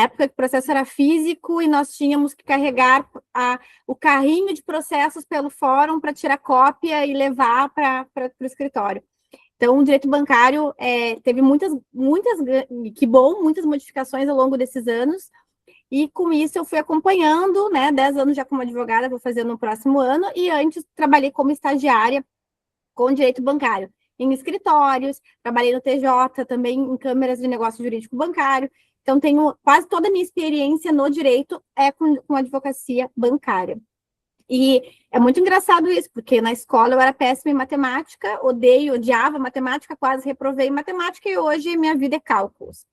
época que o processo era físico e nós tínhamos que carregar o carrinho de processos pelo fórum para tirar cópia e levar para o escritório. Então, o direito bancário teve muitas modificações ao longo desses anos, e com isso eu fui acompanhando, né, 10 anos já como advogada, vou fazer no próximo ano, e antes trabalhei como estagiária com direito bancário, em escritórios, trabalhei no TJ, também em câmeras de negócio jurídico bancário, então tenho quase toda a minha experiência no direito com advocacia bancária. E é muito engraçado isso, porque na escola eu era péssima em matemática, odiava matemática, quase reprovei em matemática, e hoje minha vida é cálculos.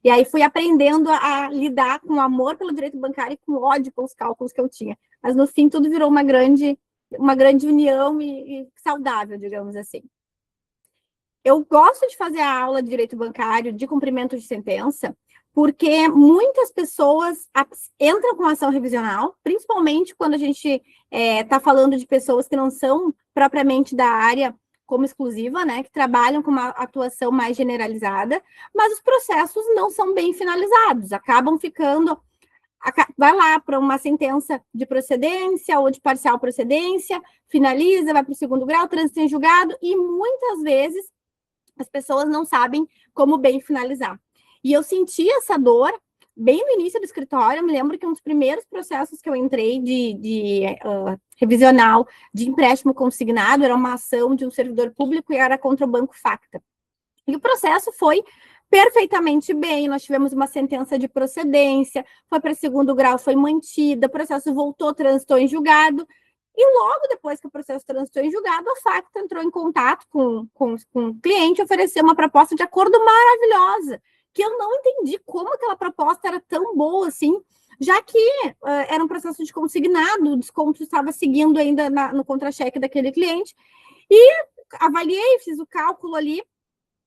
E aí fui aprendendo a lidar com o amor pelo direito bancário e com ódio pelos cálculos que eu tinha. Mas no fim tudo virou uma grande união e saudável, digamos assim. Eu gosto de fazer a aula de direito bancário, de cumprimento de sentença, porque muitas pessoas entram com ação revisional, principalmente quando a gente está falando de pessoas que não são propriamente da área como exclusiva, né, que trabalham com uma atuação mais generalizada, mas os processos não são bem finalizados, acabam ficando, vai lá para uma sentença de procedência ou de parcial procedência, finaliza, vai para o segundo grau, trânsito em julgado, e muitas vezes as pessoas não sabem como bem finalizar. E eu senti essa dor bem no início do escritório. Eu me lembro que um dos primeiros processos que eu entrei de revisional de empréstimo consignado era uma ação de um servidor público e era contra o Banco Facta. E o processo foi perfeitamente bem, nós tivemos uma sentença de procedência, foi para segundo grau, foi mantida, o processo voltou, transitou em julgado, e logo depois que o processo transitou em julgado, a Facta entrou em contato com o cliente e ofereceu uma proposta de acordo maravilhosa, que eu não entendi como aquela proposta era tão boa assim, já que era um processo de consignado, o desconto estava seguindo ainda no contra-cheque daquele cliente, e avaliei, fiz o cálculo ali,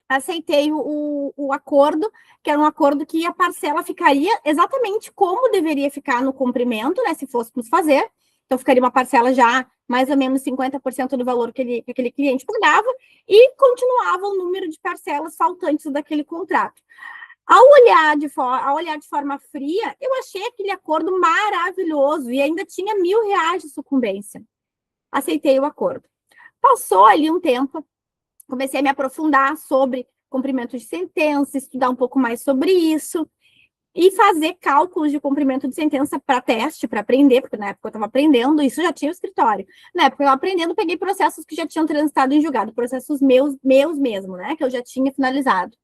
aceitei o acordo, que era um acordo que a parcela ficaria exatamente como deveria ficar no cumprimento, né, se fôssemos fazer. Então, ficaria uma parcela já mais ou menos 50% do valor que aquele cliente pagava, e continuava o número de parcelas faltantes daquele contrato. Ao olhar de forma fria, eu achei aquele acordo maravilhoso, e ainda tinha R$1.000 de sucumbência. Aceitei o acordo. Passou ali um tempo, comecei a me aprofundar sobre cumprimento de sentença, estudar um pouco mais sobre isso, e fazer cálculos de cumprimento de sentença para teste, para aprender, porque na época eu estava aprendendo, isso já tinha o escritório. Na época eu aprendendo, peguei processos que já tinham transitado em julgado, processos meus mesmo, né, que eu já tinha finalizado.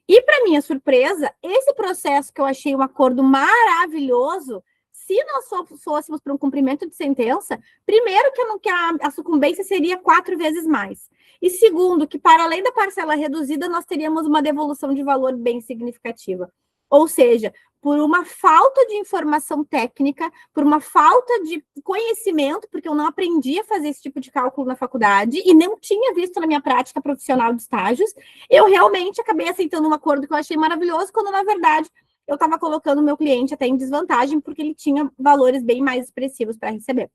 E, para minha surpresa, esse processo que eu achei um acordo maravilhoso, se nós fôssemos para um cumprimento de sentença, primeiro que a sucumbência seria 4 vezes mais. E segundo, que para além da parcela reduzida, nós teríamos uma devolução de valor bem significativa. Ou seja, por uma falta de informação técnica, por uma falta de conhecimento, porque eu não aprendi a fazer esse tipo de cálculo na faculdade e não tinha visto na minha prática profissional de estágios, eu realmente acabei aceitando um acordo que eu achei maravilhoso, quando, na verdade, eu estava colocando o meu cliente até em desvantagem, porque ele tinha valores bem mais expressivos para receber.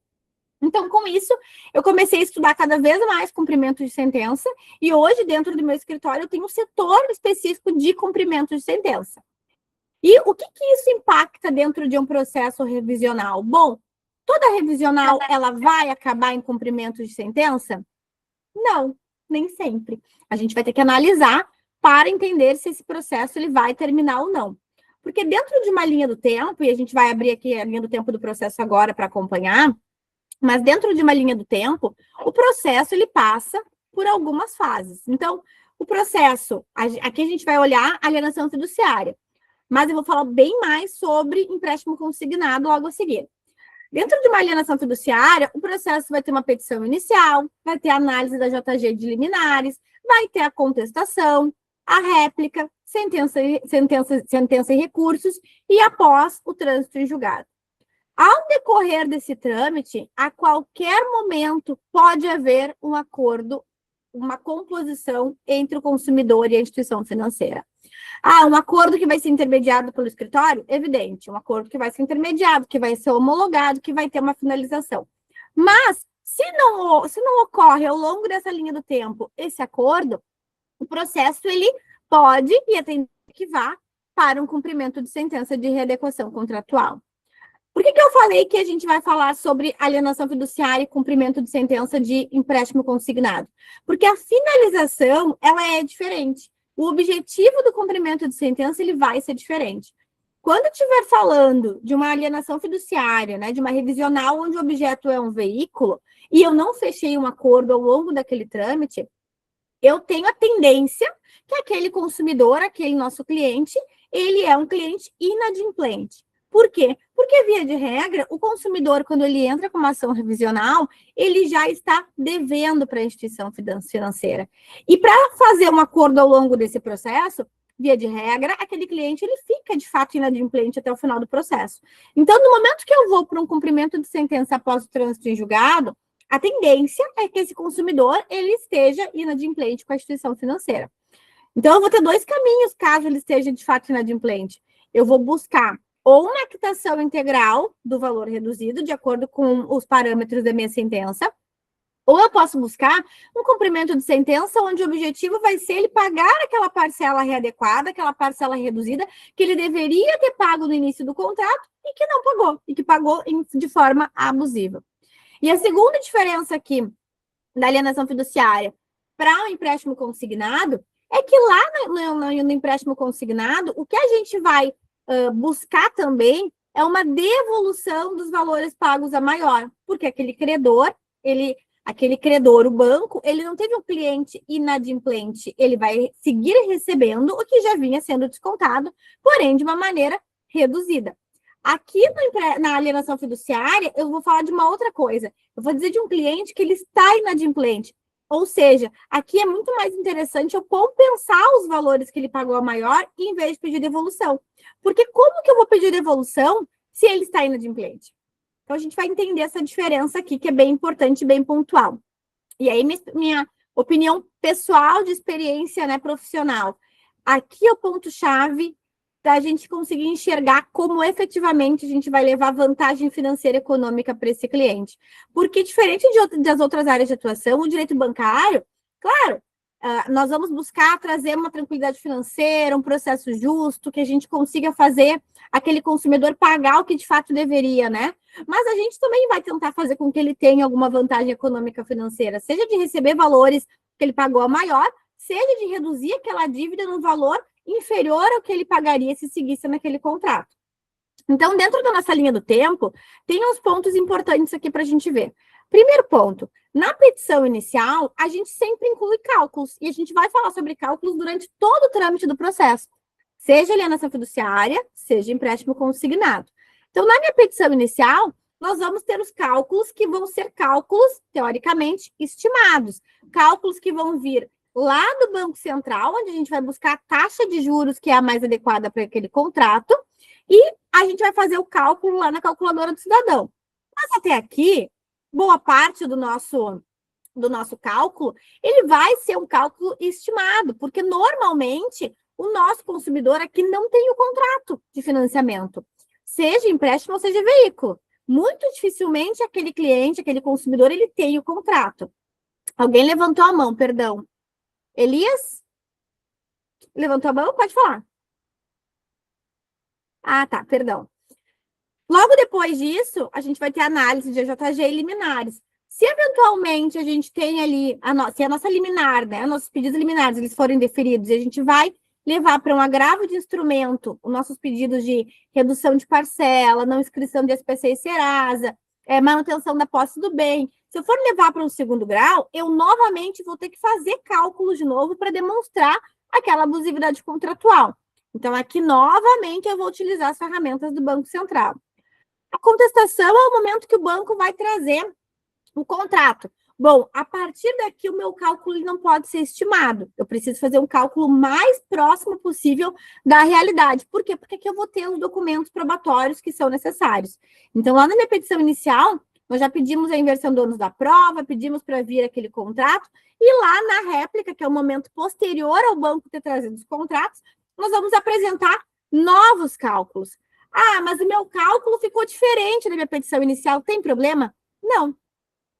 Então, com isso, eu comecei a estudar cada vez mais cumprimento de sentença, e hoje, dentro do meu escritório, eu tenho um setor específico de cumprimento de sentença. E o que isso impacta dentro de um processo revisional? Bom, toda revisional, ela vai acabar em cumprimento de sentença? Não, nem sempre. A gente vai ter que analisar para entender se esse processo ele vai terminar ou não. Porque dentro de uma linha do tempo, e a gente vai abrir aqui a linha do tempo do processo agora para acompanhar, mas dentro de uma linha do tempo, o processo ele passa por algumas fases. Então, o processo, aqui a gente vai olhar a alienação fiduciária, mas eu vou falar bem mais sobre empréstimo consignado logo a seguir. Dentro de uma alienação fiduciária, o processo vai ter uma petição inicial, vai ter a análise da JG de liminares, vai ter a contestação, a réplica, sentença e recursos, e após o trânsito em julgado. Ao decorrer desse trâmite, a qualquer momento pode haver um acordo, uma composição entre o consumidor e a instituição financeira. Um acordo que vai ser intermediado pelo escritório? Evidente, um acordo que vai ser intermediado, que vai ser homologado, que vai ter uma finalização. Mas, se não ocorre ao longo dessa linha do tempo esse acordo, o processo ele pode, e a tendência que vá, para um cumprimento de sentença de readequação contratual. Por que eu falei que a gente vai falar sobre alienação fiduciária e cumprimento de sentença de empréstimo consignado? Porque a finalização, ela é diferente. O objetivo do cumprimento de sentença, ele vai ser diferente. Quando estiver falando de uma alienação fiduciária, né, de uma revisional onde o objeto é um veículo, e eu não fechei um acordo ao longo daquele trâmite, eu tenho a tendência que aquele consumidor, aquele nosso cliente, ele é um cliente inadimplente. Por quê? Porque, via de regra, o consumidor, quando ele entra com uma ação revisional, ele já está devendo para a instituição financeira. E para fazer um acordo ao longo desse processo, via de regra, aquele cliente ele fica, de fato, inadimplente até o final do processo. Então, no momento que eu vou para um cumprimento de sentença após o trânsito em julgado, a tendência é que esse consumidor ele esteja inadimplente com a instituição financeira. Então, eu vou ter dois caminhos, caso ele esteja, de fato, inadimplente. Eu vou buscar ou uma quitação integral do valor reduzido, de acordo com os parâmetros da minha sentença, ou eu posso buscar um cumprimento de sentença onde o objetivo vai ser ele pagar aquela parcela readequada, aquela parcela reduzida, que ele deveria ter pago no início do contrato e que não pagou, e que pagou de forma abusiva. E a segunda diferença aqui da alienação fiduciária para o empréstimo consignado é que lá no empréstimo consignado, o que a gente vai buscar também é uma devolução dos valores pagos a maior, porque aquele credor, o banco, ele não teve um cliente inadimplente, ele vai seguir recebendo o que já vinha sendo descontado, porém de uma maneira reduzida. Aqui na alienação fiduciária, eu vou falar de uma outra coisa. Eu vou dizer de um cliente que ele está inadimplente. Ou seja, aqui é muito mais interessante eu compensar os valores que ele pagou a maior em vez de pedir devolução. Porque como que eu vou pedir devolução se ele está inadimplente? Então, a gente vai entender essa diferença aqui, que é bem importante e bem pontual. E aí, minha opinião pessoal de experiência, né, profissional. Aqui é o ponto-chave da gente conseguir enxergar como efetivamente a gente vai levar vantagem financeira e econômica para esse cliente. Porque, diferente das outras áreas de atuação, o direito bancário, claro, nós vamos buscar trazer uma tranquilidade financeira, um processo justo, que a gente consiga fazer aquele consumidor pagar o que de fato deveria, né? Mas a gente também vai tentar fazer com que ele tenha alguma vantagem econômica financeira, seja de receber valores que ele pagou a maior, seja de reduzir aquela dívida no valor inferior ao que ele pagaria se seguisse naquele contrato. Então, dentro da nossa linha do tempo, tem uns pontos importantes aqui para a gente ver. Primeiro ponto, na petição inicial, a gente sempre inclui cálculos, e a gente vai falar sobre cálculos durante todo o trâmite do processo, seja alienação fiduciária, seja empréstimo consignado. Então, na minha petição inicial, nós vamos ter os cálculos que vão ser cálculos, teoricamente, estimados. Cálculos que vão vir lá do Banco Central, onde a gente vai buscar a taxa de juros que é a mais adequada para aquele contrato, e a gente vai fazer o cálculo lá na calculadora do cidadão. Mas até aqui, boa parte do nosso cálculo, ele vai ser um cálculo estimado, porque normalmente o nosso consumidor aqui não tem o contrato de financiamento, seja empréstimo ou seja veículo. Muito dificilmente aquele cliente, aquele consumidor, ele tem o contrato. Alguém levantou a mão, perdão. Elias? Levantou a mão? Pode falar. Ah, tá, perdão. Logo depois disso, a gente vai ter análise de AJG e liminares. Se eventualmente a gente tem ali, se a nossa liminar, né, nossos pedidos liminares, eles forem deferidos, e a gente vai levar para um agravo de instrumento os nossos pedidos de redução de parcela, não inscrição de SPC e Serasa, manutenção da posse do bem. Se eu for levar para um segundo grau, eu novamente vou ter que fazer cálculos de novo para demonstrar aquela abusividade contratual. Então, aqui, novamente, eu vou utilizar as ferramentas do Banco Central. A contestação é o momento que o banco vai trazer o contrato. Bom, a partir daqui, o meu cálculo não pode ser estimado. Eu preciso fazer um cálculo mais próximo possível da realidade. Por quê? Porque aqui eu vou ter os documentos probatórios que são necessários. Então, lá na minha petição inicial, nós já pedimos a inversão do ônus da prova, pedimos para vir aquele contrato, e lá na réplica, que é o momento posterior ao banco ter trazido os contratos, nós vamos apresentar novos cálculos. Ah, mas o meu cálculo ficou diferente da minha petição inicial, tem problema? Não.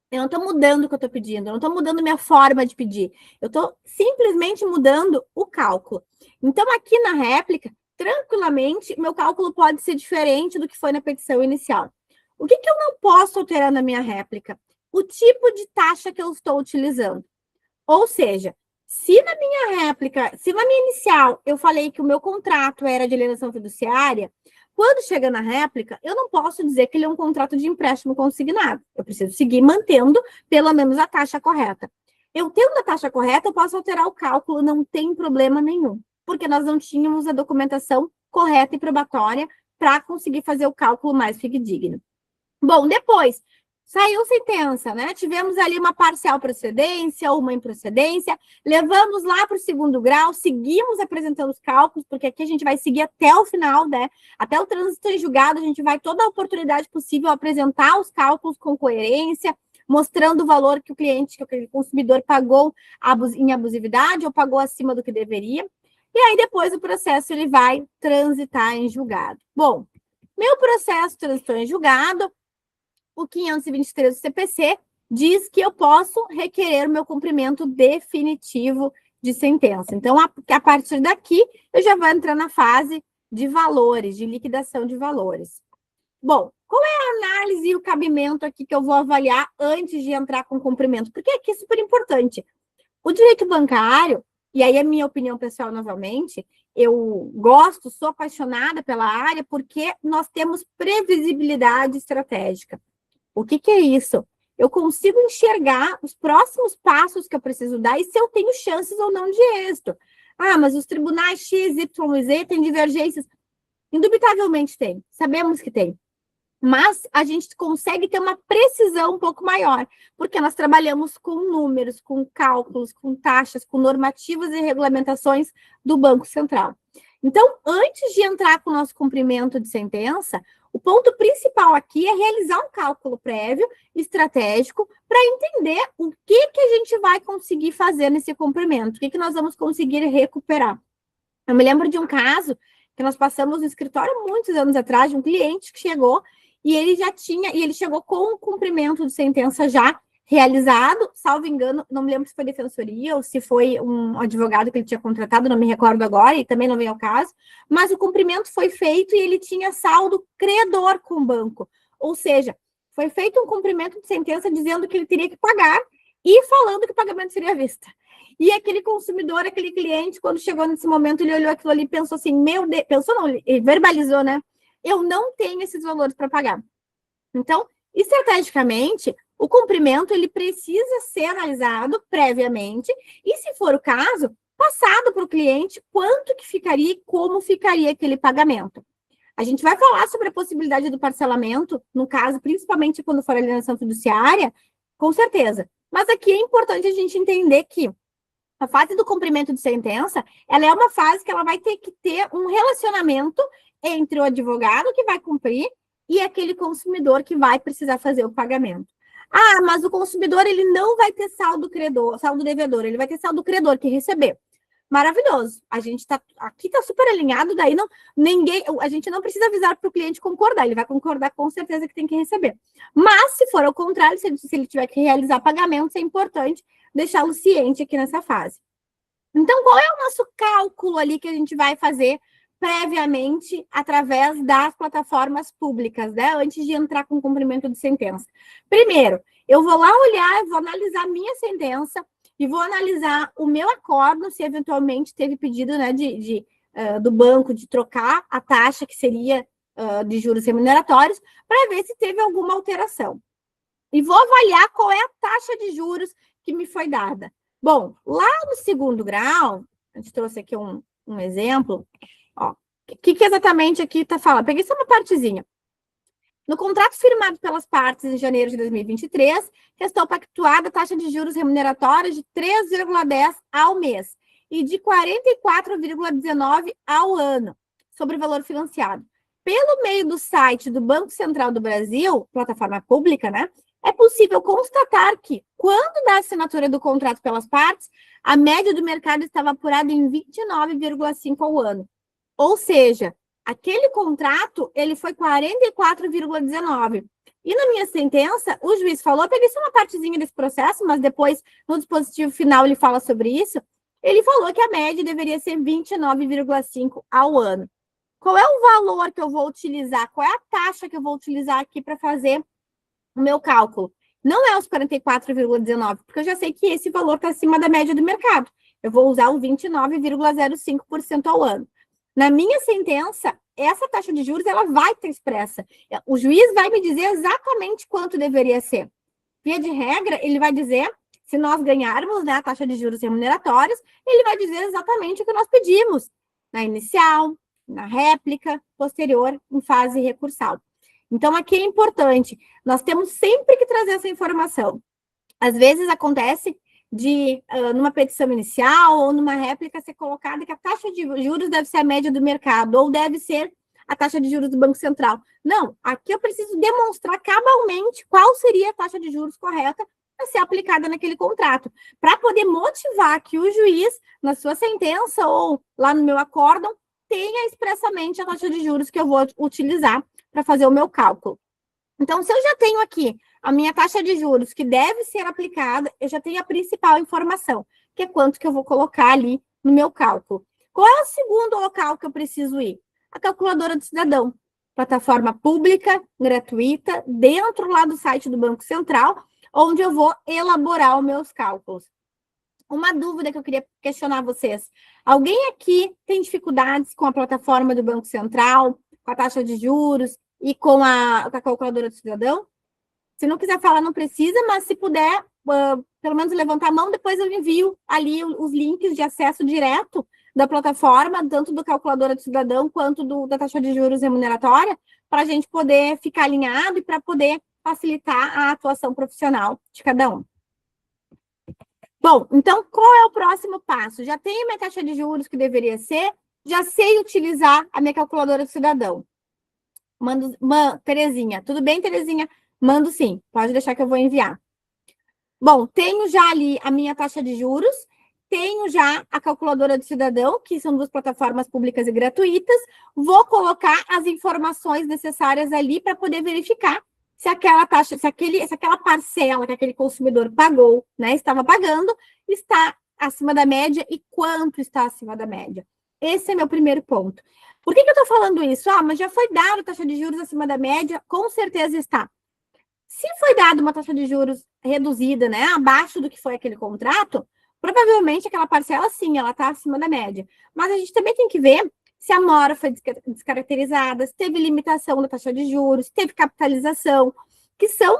Eu não estou mudando o que eu estou pedindo, eu não estou mudando minha forma de pedir. Eu estou simplesmente mudando o cálculo. Então, aqui na réplica, tranquilamente, meu cálculo pode ser diferente do que foi na petição inicial. O que eu não posso alterar na minha réplica? O tipo de taxa que eu estou utilizando. Ou seja, se na minha réplica, se na minha inicial eu falei que o meu contrato era de alienação fiduciária, quando chega na réplica, eu não posso dizer que ele é um contrato de empréstimo consignado. Eu preciso seguir mantendo pelo menos a taxa correta. Eu tendo a taxa correta, eu posso alterar o cálculo, não tem problema nenhum, porque nós não tínhamos a documentação correta e probatória para conseguir fazer o cálculo mais fidedigno. Bom, depois, saiu sentença, né? Tivemos ali uma parcial procedência, uma improcedência, levamos lá para o segundo grau, seguimos apresentando os cálculos, porque aqui a gente vai seguir até o final, né? Até o trânsito em julgado, a gente vai toda a oportunidade possível apresentar os cálculos com coerência, mostrando o valor que o cliente, que o consumidor pagou em abusividade ou pagou acima do que deveria. E aí, depois, o processo ele vai transitar em julgado. Bom, meu processo transitou em julgado, o 523 do CPC diz que eu posso requerer o meu cumprimento definitivo de sentença. Então, a partir daqui, eu já vou entrar na fase de valores, de liquidação de valores. Bom, qual é a análise e o cabimento aqui que eu vou avaliar antes de entrar com cumprimento? Porque aqui é super importante. O direito bancário, e aí é minha opinião pessoal novamente, eu gosto, sou apaixonada pela área porque nós temos previsibilidade estratégica. O que é isso? Eu consigo enxergar os próximos passos que eu preciso dar e se eu tenho chances ou não de êxito. Ah, mas os tribunais X, Y e Z têm divergências. Indubitavelmente tem, sabemos que tem. Mas a gente consegue ter uma precisão um pouco maior, porque nós trabalhamos com números, com cálculos, com taxas, com normativas e regulamentações do Banco Central. Então, antes de entrar com o nosso cumprimento de sentença, o ponto principal aqui é realizar um cálculo prévio, estratégico, para entender o que a gente vai conseguir fazer nesse cumprimento, o que nós vamos conseguir recuperar. Eu me lembro de um caso que nós passamos no escritório muitos anos atrás, de um cliente que chegou e ele chegou com o cumprimento de sentença já realizado, salvo engano, não me lembro se foi defensoria ou se foi um advogado que ele tinha contratado, não me recordo agora, e também não vem ao caso, mas o cumprimento foi feito e ele tinha saldo credor com o banco, ou seja, foi feito um cumprimento de sentença dizendo que ele teria que pagar e falando que o pagamento seria à vista. E aquele consumidor, aquele cliente, quando chegou nesse momento, ele olhou aquilo ali e pensou assim, meu Deus, pensou não, ele verbalizou, né? Eu não tenho esses valores para pagar. Então, estrategicamente, o cumprimento ele precisa ser analisado previamente e, se for o caso, passado para o cliente quanto que ficaria e como ficaria aquele pagamento. A gente vai falar sobre a possibilidade do parcelamento, no caso, principalmente quando for alienação fiduciária, com certeza. Mas aqui é importante a gente entender que a fase do cumprimento de sentença, ela é uma fase que ela vai ter que ter um relacionamento entre o advogado que vai cumprir e aquele consumidor que vai precisar fazer o pagamento. Ah, mas o consumidor ele não vai ter saldo devedor, ele vai ter saldo credor que receber. Maravilhoso. A gente aqui está super alinhado, daí a gente não precisa avisar para o cliente concordar, ele vai concordar com certeza que tem que receber. Mas, se for ao contrário, se ele tiver que realizar pagamentos, é importante deixá-lo ciente aqui nessa fase. Então, qual é o nosso cálculo ali que a gente vai fazer previamente através das plataformas públicas, né? Antes de entrar com o cumprimento de sentença. Primeiro, eu vou lá olhar, vou analisar a minha sentença e vou analisar o meu acordo, se eventualmente teve pedido, né, do banco de trocar a taxa que seria de juros remuneratórios, para ver se teve alguma alteração. E vou avaliar qual é a taxa de juros que me foi dada. Bom, lá no segundo grau, a gente trouxe aqui um exemplo, ó, o que exatamente aqui está falando? Peguei só uma partezinha. No contrato firmado pelas partes em janeiro de 2023, restou pactuada a taxa de juros remuneratórios de 3,10 ao mês e de 44,19 ao ano, sobre o valor financiado. Pelo meio do site do Banco Central do Brasil, plataforma pública, né? É possível constatar que, quando da assinatura do contrato pelas partes, a média do mercado estava apurada em 29,5 ao ano. Ou seja, aquele contrato, ele foi 44,19. E na minha sentença, o juiz falou, peguei só uma partezinha desse processo, mas depois, no dispositivo final, ele fala sobre isso. Ele falou que a média deveria ser 29,5 ao ano. qual é o valor que eu vou utilizar? Qual é a taxa que eu vou utilizar aqui para fazer o meu cálculo? Não é os 44,19, porque eu já sei que esse valor está acima da média do mercado. Eu vou usar o 29,05% ao ano. Na minha sentença, essa taxa de juros ela vai estar expressa. O juiz vai me dizer exatamente quanto deveria ser. Via de regra, ele vai dizer, se nós ganharmos, né, a taxa de juros remuneratórios, ele vai dizer exatamente o que nós pedimos, na inicial, na réplica, posterior, em fase recursal. Então, aqui é importante, nós temos sempre que trazer essa informação. Às vezes acontece de, numa petição inicial ou numa réplica, ser colocada que a taxa de juros deve ser a média do mercado, ou deve ser a taxa de juros do Banco Central. Não, aqui eu preciso demonstrar cabalmente qual seria a taxa de juros correta a ser aplicada naquele contrato, para poder motivar que o juiz, na sua sentença ou lá no meu acórdão, tenha expressamente a taxa de juros que eu vou utilizar para fazer o meu cálculo. Então, se eu já tenho aqui a minha taxa de juros que deve ser aplicada, eu já tenho a principal informação, que é quanto que eu vou colocar ali no meu cálculo. Qual é o segundo local que eu preciso ir? A calculadora do cidadão. Plataforma pública, gratuita, dentro lá do site do Banco Central, onde eu vou elaborar os meus cálculos. Uma dúvida que eu queria questionar vocês. Alguém aqui tem dificuldades com a plataforma do Banco Central, com a taxa de juros e com a calculadora do cidadão? Se não quiser falar, não precisa, mas se puder, pelo menos levantar a mão, depois eu envio ali os links de acesso direto da plataforma, tanto do calculadora do cidadão quanto da taxa de juros remuneratória, para a gente poder ficar alinhado e para poder facilitar a atuação profissional de cada um. Bom, então, qual é o próximo passo? Já tenho minha taxa de juros que deveria ser, já sei utilizar a minha calculadora do cidadão. Terezinha, tudo bem, Terezinha? Mando sim, pode deixar que eu vou enviar. Bom, tenho já ali a minha taxa de juros, tenho já a calculadora do cidadão, que são duas plataformas públicas e gratuitas, vou colocar as informações necessárias ali para poder verificar se aquela taxa, se aquela parcela que aquele consumidor pagou, né, estava pagando, está acima da média e quanto está acima da média. Esse é meu primeiro ponto. Por que eu estou falando isso? Mas já foi dado taxa de juros acima da média? Com certeza está. Se foi dada uma taxa de juros reduzida, né, abaixo do que foi aquele contrato, provavelmente aquela parcela, sim, ela está acima da média. Mas a gente também tem que ver se a mora foi descaracterizada, se teve limitação da taxa de juros, se teve capitalização, que são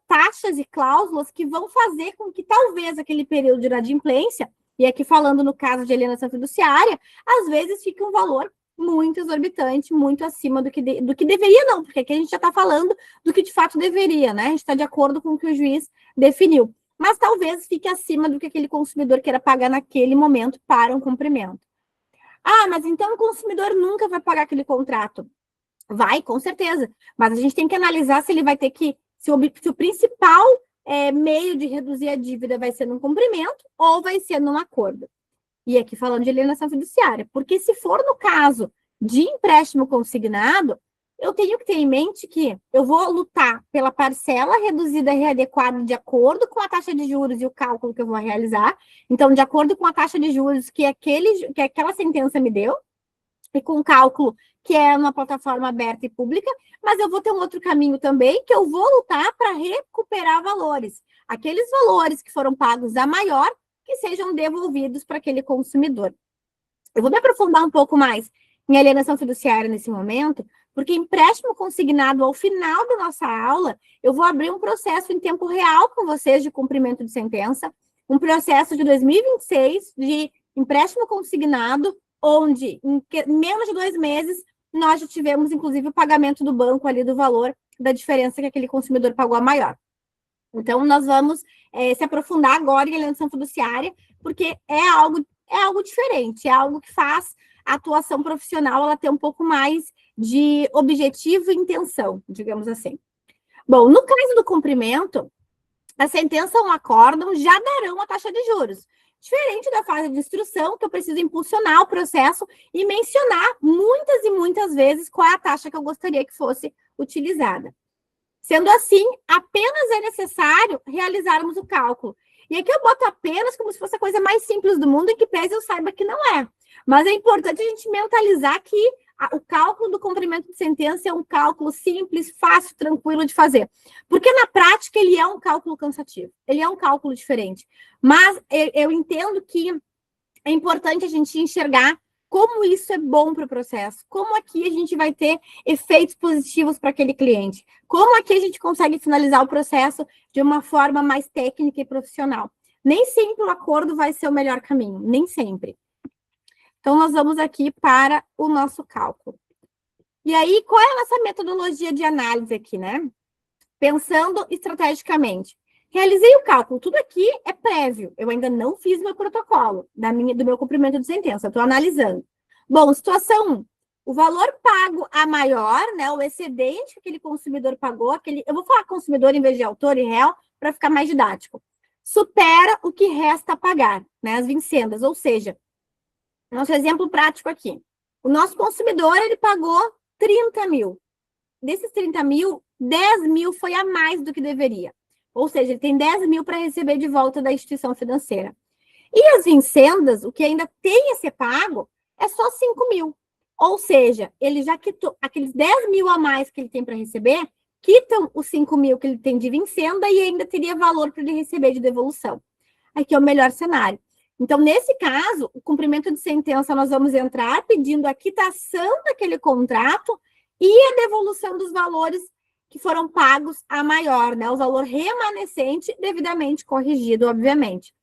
taxas e cláusulas que vão fazer com que talvez aquele período de inadimplência, e aqui falando no caso de alienação fiduciária, às vezes fique um valor muito exorbitante, muito acima do que deveria, não, porque aqui a gente já está falando do que de fato deveria, né? A gente está de acordo com o que o juiz definiu. Mas talvez fique acima do que aquele consumidor queira pagar naquele momento para um cumprimento. Mas então o consumidor nunca vai pagar aquele contrato. Vai, com certeza. Mas a gente tem que analisar se ele vai ter que, se o principal meio de reduzir a dívida vai ser num cumprimento ou vai ser num acordo. E aqui falando de alienação fiduciária, porque se for no caso de empréstimo consignado, eu tenho que ter em mente que eu vou lutar pela parcela reduzida e readequada de acordo com a taxa de juros e o cálculo que eu vou realizar. Então, de acordo com a taxa de juros que aquela sentença me deu, e com o cálculo que é uma plataforma aberta e pública, mas eu vou ter um outro caminho também, que eu vou lutar para recuperar valores. Aqueles valores que foram pagos a maior, que sejam devolvidos para aquele consumidor. Eu vou me aprofundar um pouco mais em alienação fiduciária nesse momento, porque empréstimo consignado ao final da nossa aula, eu vou abrir um processo em tempo real com vocês de cumprimento de sentença, um processo de 2026 de empréstimo consignado, onde em menos de 2 meses nós já tivemos, inclusive, o pagamento do banco ali do valor da diferença que aquele consumidor pagou a maior. Então, nós vamos se aprofundar agora em alienação fiduciária, porque é algo diferente, é algo que faz a atuação profissional ela ter um pouco mais de objetivo e intenção, digamos assim. Bom, no caso do cumprimento, a sentença ou um acórdão já darão a taxa de juros. Diferente da fase de instrução, que eu preciso impulsionar o processo e mencionar muitas e muitas vezes qual é a taxa que eu gostaria que fosse utilizada. Sendo assim, apenas é necessário realizarmos o cálculo. E aqui eu boto apenas como se fosse a coisa mais simples do mundo, em que pese eu saiba que não é. Mas é importante a gente mentalizar que o cálculo do cumprimento de sentença é um cálculo simples, fácil, tranquilo de fazer. Porque na prática ele é um cálculo cansativo, ele é um cálculo diferente. Mas eu entendo que é importante a gente enxergar como isso é bom para o processo, como aqui a gente vai ter efeitos positivos para aquele cliente, como aqui a gente consegue finalizar o processo de uma forma mais técnica e profissional. Nem sempre o acordo vai ser o melhor caminho, nem sempre. Então, nós vamos aqui para o nosso cálculo. E aí, qual é a nossa metodologia de análise aqui, né? Pensando estrategicamente. Realizei o cálculo, tudo aqui é prévio. Eu ainda não fiz meu protocolo do meu cumprimento de sentença, estou analisando. Bom, situação 1. O valor pago a maior, né? O excedente que aquele consumidor pagou, eu vou falar consumidor em vez de autor e réu, para ficar mais didático. Supera o que resta a pagar, né? As vincendas, ou seja, nosso exemplo prático aqui. O nosso consumidor, ele pagou 30 mil. Desses 30 mil, 10 mil foi a mais do que deveria. Ou seja, ele tem 10 mil para receber de volta da instituição financeira. E as vincendas, o que ainda tem a ser pago, é só 5 mil. Ou seja, ele já quitou aqueles 10 mil a mais que ele tem para receber, quitam os 5 mil que ele tem de vincenda e ainda teria valor para ele receber de devolução. Aqui é o melhor cenário. Então, nesse caso, o cumprimento de sentença, nós vamos entrar pedindo a quitação daquele contrato e a devolução dos valores que foram pagos a maior, né? O valor remanescente devidamente corrigido, obviamente.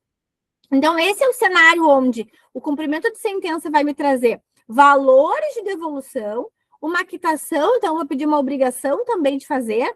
Então, esse é o cenário onde o cumprimento de sentença vai me trazer valores de devolução, uma quitação, então eu vou pedir uma obrigação também de fazer.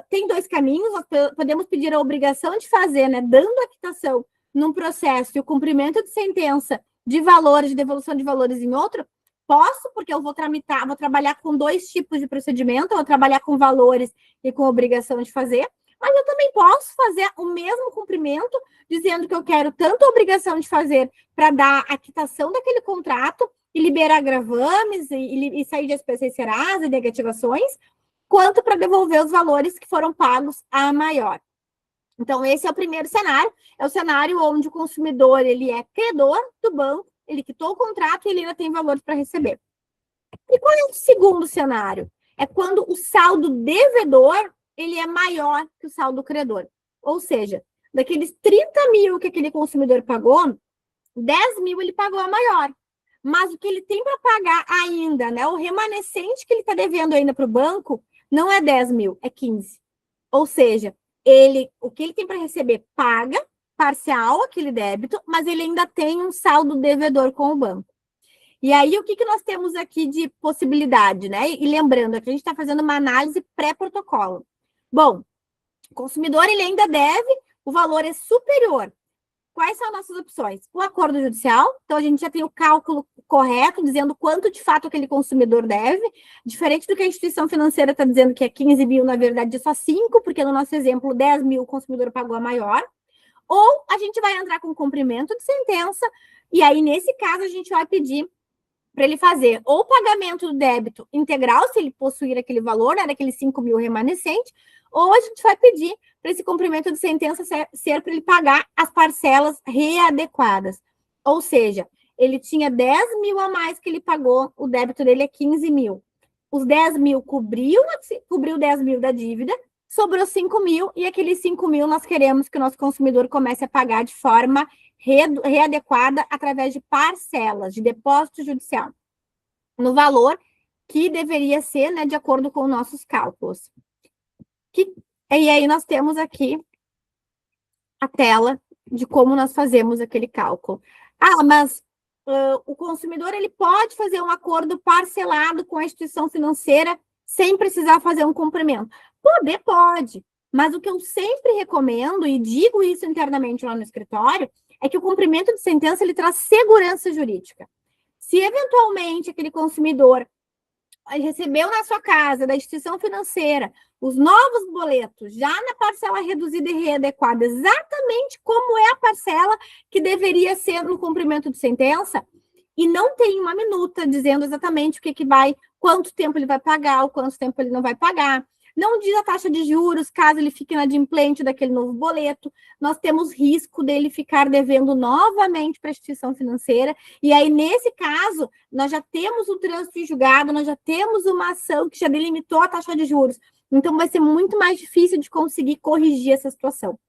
Tem dois caminhos, nós podemos pedir a obrigação de fazer, né? Dando a quitação num processo e o cumprimento de sentença de valores, de devolução de valores em outro. Posso, porque eu vou tramitar, vou trabalhar com dois tipos de procedimento, eu vou trabalhar com valores e com obrigação de fazer, mas eu também posso fazer o mesmo cumprimento, dizendo que eu quero tanto a obrigação de fazer para dar a quitação daquele contrato e liberar gravames e sair de SPC Serasa e negativações, quanto para devolver os valores que foram pagos a maior. Então, esse é o primeiro cenário, é o cenário onde o consumidor ele é credor do banco, ele quitou o contrato e ele ainda tem valores para receber. E qual é o segundo cenário? É quando o saldo devedor ele é maior que o saldo credor. Ou seja, daqueles 30 mil que aquele consumidor pagou, 10 mil ele pagou a maior. Mas o que ele tem para pagar ainda, né? O remanescente que ele está devendo ainda para o banco, não é 10 mil, é 15. Ou seja, o que ele tem para receber paga, parcial aquele débito, mas ele ainda tem um saldo devedor com o banco. E aí, o que nós temos aqui de possibilidade, né? E lembrando que a gente está fazendo uma análise pré-protocolo. Bom, o consumidor ele ainda deve, o valor é superior. Quais são as nossas opções? O acordo judicial, então a gente já tem o cálculo correto, dizendo quanto de fato aquele consumidor deve, diferente do que a instituição financeira está dizendo que é 15 mil, na verdade é só 5, porque no nosso exemplo 10 mil o consumidor pagou a maior. Ou a gente vai entrar com cumprimento de sentença, e aí, nesse caso, a gente vai pedir para ele fazer ou o pagamento do débito integral, se ele possuir aquele valor, né, daqueles 5 mil remanescente, ou a gente vai pedir para esse cumprimento de sentença ser para ele pagar as parcelas readequadas. Ou seja, ele tinha 10 mil a mais que ele pagou, o débito dele é 15 mil. Os 10 mil cobriu 10 mil da dívida, sobrou 5 mil, e aqueles 5 mil nós queremos que o nosso consumidor comece a pagar de forma readequada através de parcelas, de depósito judicial, no valor que deveria ser, né, de acordo com nossos cálculos. E aí nós temos aqui a tela de como nós fazemos aquele cálculo. Mas o consumidor ele pode fazer um acordo parcelado com a instituição financeira sem precisar fazer um cumprimento. Pode, mas o que eu sempre recomendo, e digo isso internamente lá no escritório, é que o cumprimento de sentença ele traz segurança jurídica. Se eventualmente aquele consumidor recebeu na sua casa, da instituição financeira, os novos boletos, já na parcela reduzida e readequada, exatamente como é a parcela que deveria ser no cumprimento de sentença, e não tem uma minuta dizendo exatamente o que vai, quanto tempo ele vai pagar, ou quanto tempo ele não vai pagar. não diz a taxa de juros, caso ele fique inadimplente daquele novo boleto, nós temos risco dele ficar devendo novamente para a instituição financeira, e aí, nesse caso, nós já temos o trânsito em julgado, nós já temos uma ação que já delimitou a taxa de juros, então vai ser muito mais difícil de conseguir corrigir essa situação.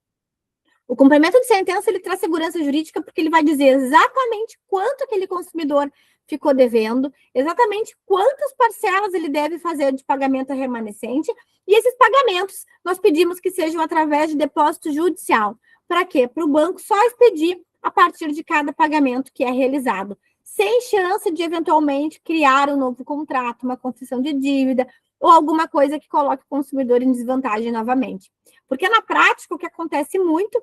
O cumprimento de sentença, ele traz segurança jurídica porque ele vai dizer exatamente quanto aquele consumidor ficou devendo, exatamente quantas parcelas ele deve fazer de pagamento remanescente, e esses pagamentos nós pedimos que sejam através de depósito judicial. Para quê? Para o banco só expedir a partir de cada pagamento que é realizado, sem chance de eventualmente criar um novo contrato, uma concessão de dívida, ou alguma coisa que coloque o consumidor em desvantagem novamente. Porque na prática o que acontece muito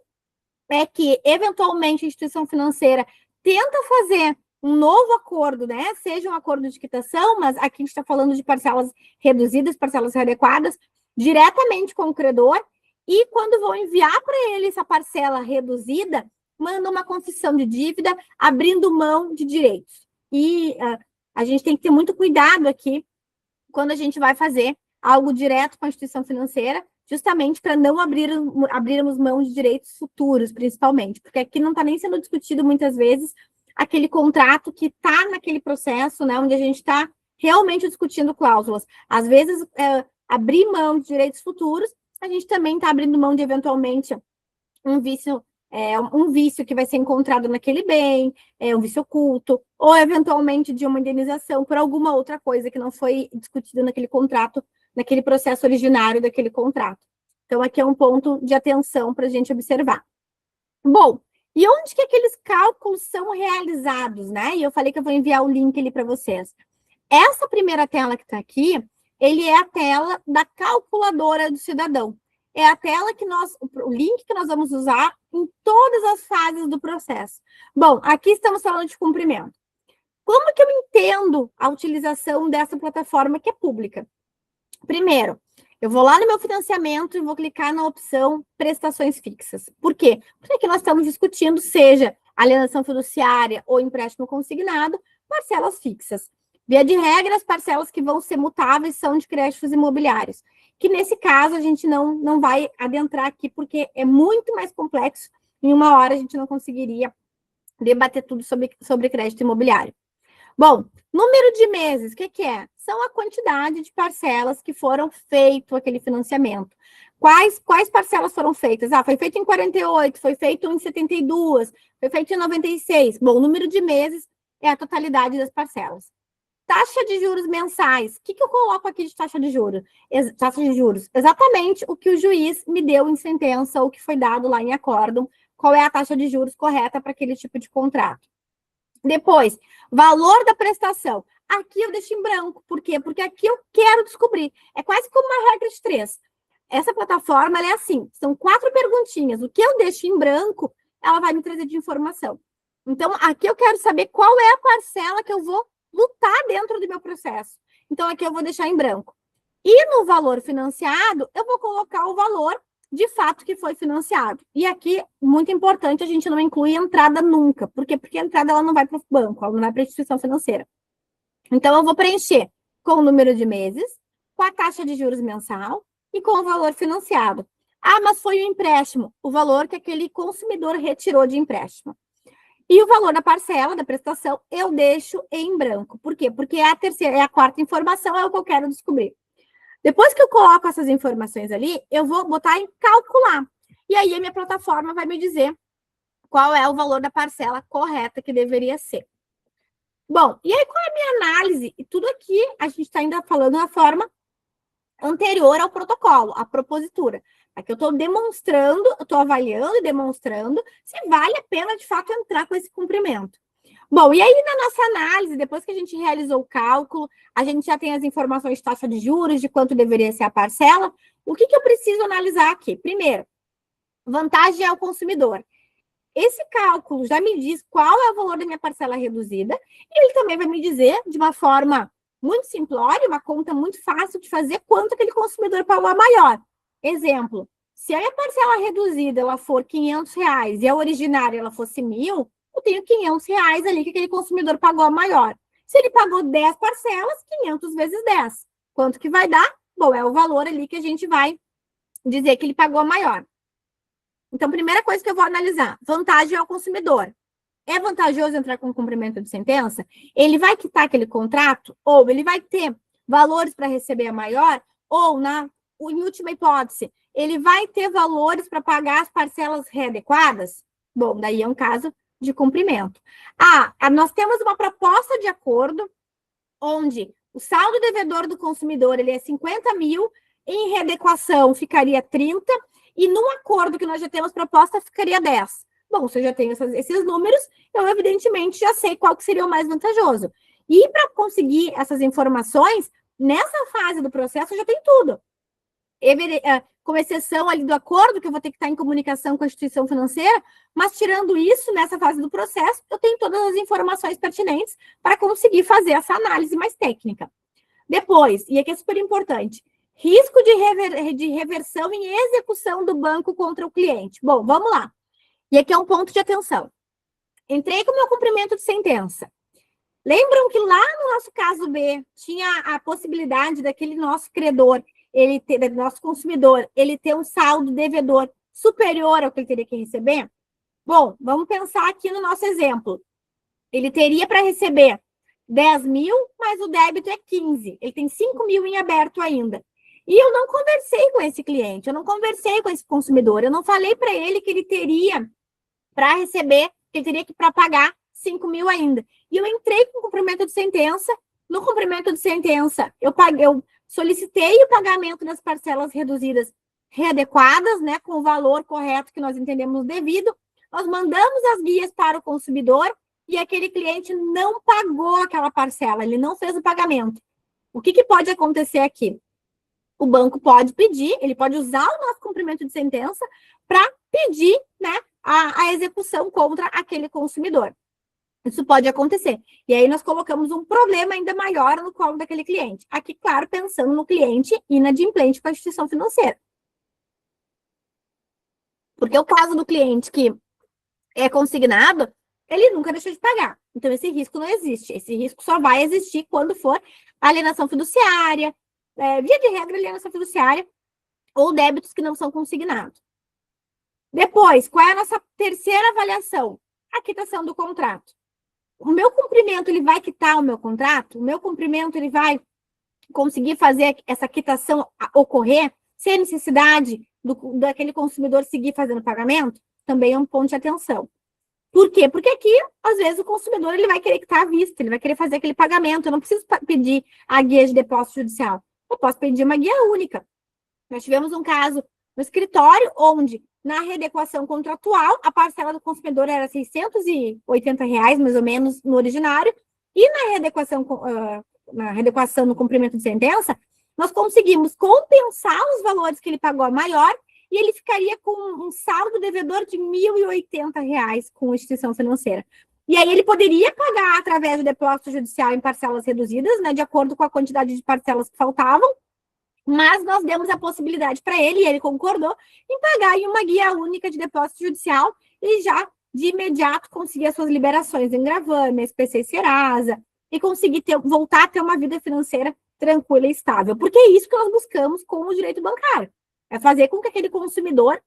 é que, eventualmente, a instituição financeira tenta fazer um novo acordo, né? Seja um acordo de quitação, mas aqui a gente está falando de parcelas reduzidas, parcelas adequadas, diretamente com o credor, e quando vão enviar para ele essa parcela reduzida, manda uma concessão de dívida, abrindo mão de direitos. E a gente tem que ter muito cuidado aqui quando a gente vai fazer algo direto com a instituição financeira, justamente para não abrirmos mão de direitos futuros, principalmente, porque aqui não está nem sendo discutido muitas vezes aquele contrato que está naquele processo, né, onde a gente está realmente discutindo cláusulas. Às vezes, abrir mão de direitos futuros, a gente também está abrindo mão de, eventualmente, um vício que vai ser encontrado naquele bem, um vício oculto, ou, eventualmente, de uma indenização por alguma outra coisa que não foi discutida naquele contrato, naquele processo originário daquele contrato. Então, aqui é um ponto de atenção para a gente observar. Bom, e onde que aqueles cálculos são realizados, né? E eu falei que eu vou enviar o link ali para vocês. Essa primeira tela que está aqui, ele é a tela da calculadora do cidadão. É a tela que o link que nós vamos usar em todas as fases do processo. Bom, aqui estamos falando de cumprimento. Como que eu entendo a utilização dessa plataforma que é pública? Primeiro, eu vou lá no meu financiamento e vou clicar na opção prestações fixas. Por quê? Porque aqui nós estamos discutindo, seja alienação fiduciária ou empréstimo consignado, parcelas fixas. Via de regra, as parcelas que vão ser mutáveis são de créditos imobiliários, que nesse caso a gente não vai adentrar aqui, porque é muito mais complexo. Em uma hora a gente não conseguiria debater tudo sobre crédito imobiliário. Bom, número de meses, o que é? São a quantidade de parcelas que foram feito aquele financiamento. Quais parcelas foram feitas? Foi feito em 48, foi feito em 72, foi feito em 96. Bom, o número de meses é a totalidade das parcelas. Taxa de juros mensais. O que eu coloco aqui de taxa de juros? Taxa de juros. Exatamente o que o juiz me deu em sentença ou que foi dado lá em acórdão. Qual é a taxa de juros correta para aquele tipo de contrato? Depois, valor da prestação. Aqui eu deixo em branco. Por quê? Porque aqui eu quero descobrir. É quase como uma regra de 3. Essa plataforma, ela é assim. São 4 perguntinhas. O que eu deixo em branco, ela vai me trazer de informação. Então, aqui eu quero saber qual é a parcela que eu vou lutar dentro do meu processo. Então, aqui eu vou deixar em branco. E no valor financiado, eu vou colocar o valor de fato que foi financiado. E aqui, muito importante, a gente não inclui entrada nunca. Por quê? Porque a entrada ela não vai para o banco, ela não vai para a instituição financeira. Então, eu vou preencher com o número de meses, com a taxa de juros mensal e com o valor financiado. Mas foi o empréstimo, o valor que aquele consumidor retirou de empréstimo. E o valor da parcela, da prestação, eu deixo em branco. Por quê? Porque é a quarta informação, é o que eu quero descobrir. Depois que eu coloco essas informações ali, eu vou botar em calcular. E aí a minha plataforma vai me dizer qual é o valor da parcela correta que deveria ser. Bom, e aí qual é a minha análise? E tudo aqui a gente está ainda falando da forma anterior ao protocolo, a propositura. Aqui eu estou demonstrando, eu estou avaliando e demonstrando se vale a pena, de fato, entrar com esse cumprimento. Bom, e aí na nossa análise, depois que a gente realizou o cálculo, a gente já tem as informações de taxa de juros, de quanto deveria ser a parcela, o que eu preciso analisar aqui? Primeiro, vantagem ao consumidor. Esse cálculo já me diz qual é o valor da minha parcela reduzida, e ele também vai me dizer, de uma forma muito simplória, uma conta muito fácil de fazer, quanto aquele consumidor pagou a maior. Exemplo, se a minha parcela reduzida ela for R$500 e a originária ela fosse 1.000, eu tenho R$500 ali que aquele consumidor pagou a maior. Se ele pagou 10 parcelas, 500 vezes 10. Quanto que vai dar? bom, é o valor ali que a gente vai dizer que ele pagou maior. Então, primeira coisa que eu vou analisar, vantagem ao consumidor. É vantajoso entrar com cumprimento de sentença? Ele vai quitar aquele contrato? Ou ele vai ter valores para receber a maior? Ou, em última hipótese, ele vai ter valores para pagar as parcelas readequadas? Bom, daí é um caso de cumprimento. Nós temos uma proposta de acordo onde o saldo devedor do consumidor ele é 50 mil, em readequação ficaria 30, e no acordo que nós já temos proposta ficaria 10. Bom, se eu já tenho esses números, eu evidentemente já sei qual que seria o mais vantajoso. E para conseguir essas informações, nessa fase do processo eu já tenho tudo. Com exceção ali do acordo, que eu vou ter que estar em comunicação com a instituição financeira, mas tirando isso, nessa fase do processo, eu tenho todas as informações pertinentes para conseguir fazer essa análise mais técnica. Depois, e aqui é super importante, risco de reversão em execução do banco contra o cliente. Bom, vamos lá. E aqui é um ponto de atenção. Entrei com o meu cumprimento de sentença. Lembram que lá no nosso caso B, tinha a possibilidade daquele nosso credor, do nosso consumidor, ele ter um saldo devedor superior ao que ele teria que receber? Bom, vamos pensar aqui no nosso exemplo. Ele teria para receber 10 mil, mas o débito é 15. Ele tem 5 mil em aberto ainda. E eu não conversei com esse cliente, eu não conversei com esse consumidor, eu não falei para ele que ele teria para receber, que ele teria que para pagar 5 mil ainda. E eu entrei com o cumprimento de sentença. No cumprimento de sentença, eu solicitei o pagamento das parcelas reduzidas readequadas, né, com o valor correto que nós entendemos devido. Nós mandamos as guias para o consumidor e aquele cliente não pagou aquela parcela, ele não fez o pagamento. O que pode acontecer aqui? O banco pode pedir, ele pode usar o nosso cumprimento de sentença para pedir, né, a execução contra aquele consumidor. Isso pode acontecer. E aí nós colocamos um problema ainda maior no colo daquele cliente. Aqui, claro, pensando no cliente inadimplente com a instituição financeira. Porque o caso do cliente que é consignado, ele nunca deixou de pagar. Então, esse risco não existe. Esse risco só vai existir quando for alienação fiduciária, via de regra, alienação fiduciária, ou débitos que não são consignados. Depois, qual é a nossa terceira avaliação? A quitação do contrato. O meu cumprimento, ele vai quitar o meu contrato? O meu cumprimento, ele vai conseguir fazer essa quitação ocorrer sem necessidade daquele consumidor seguir fazendo pagamento? Também é um ponto de atenção. Por quê? Porque aqui, às vezes, o consumidor ele vai querer quitar à vista, ele vai querer fazer aquele pagamento. Eu não preciso pedir a guia de depósito judicial. Eu posso pedir uma guia única. Nós tivemos um caso no escritório onde, na readequação contratual, a parcela do consumidor era R$ 680, mais ou menos, no originário, e na readequação no cumprimento de sentença, nós conseguimos compensar os valores que ele pagou a maior, e ele ficaria com um saldo devedor de R$ 1.080 com a instituição financeira. E aí ele poderia pagar através do depósito judicial em parcelas reduzidas, né, de acordo com a quantidade de parcelas que faltavam, mas nós demos a possibilidade para ele, e ele concordou, em pagar em uma guia única de depósito judicial e já, de imediato, conseguir as suas liberações em gravame, SPC e Serasa, e conseguir voltar a ter uma vida financeira tranquila e estável. Porque é isso que nós buscamos com o direito bancário. É fazer com que aquele consumidor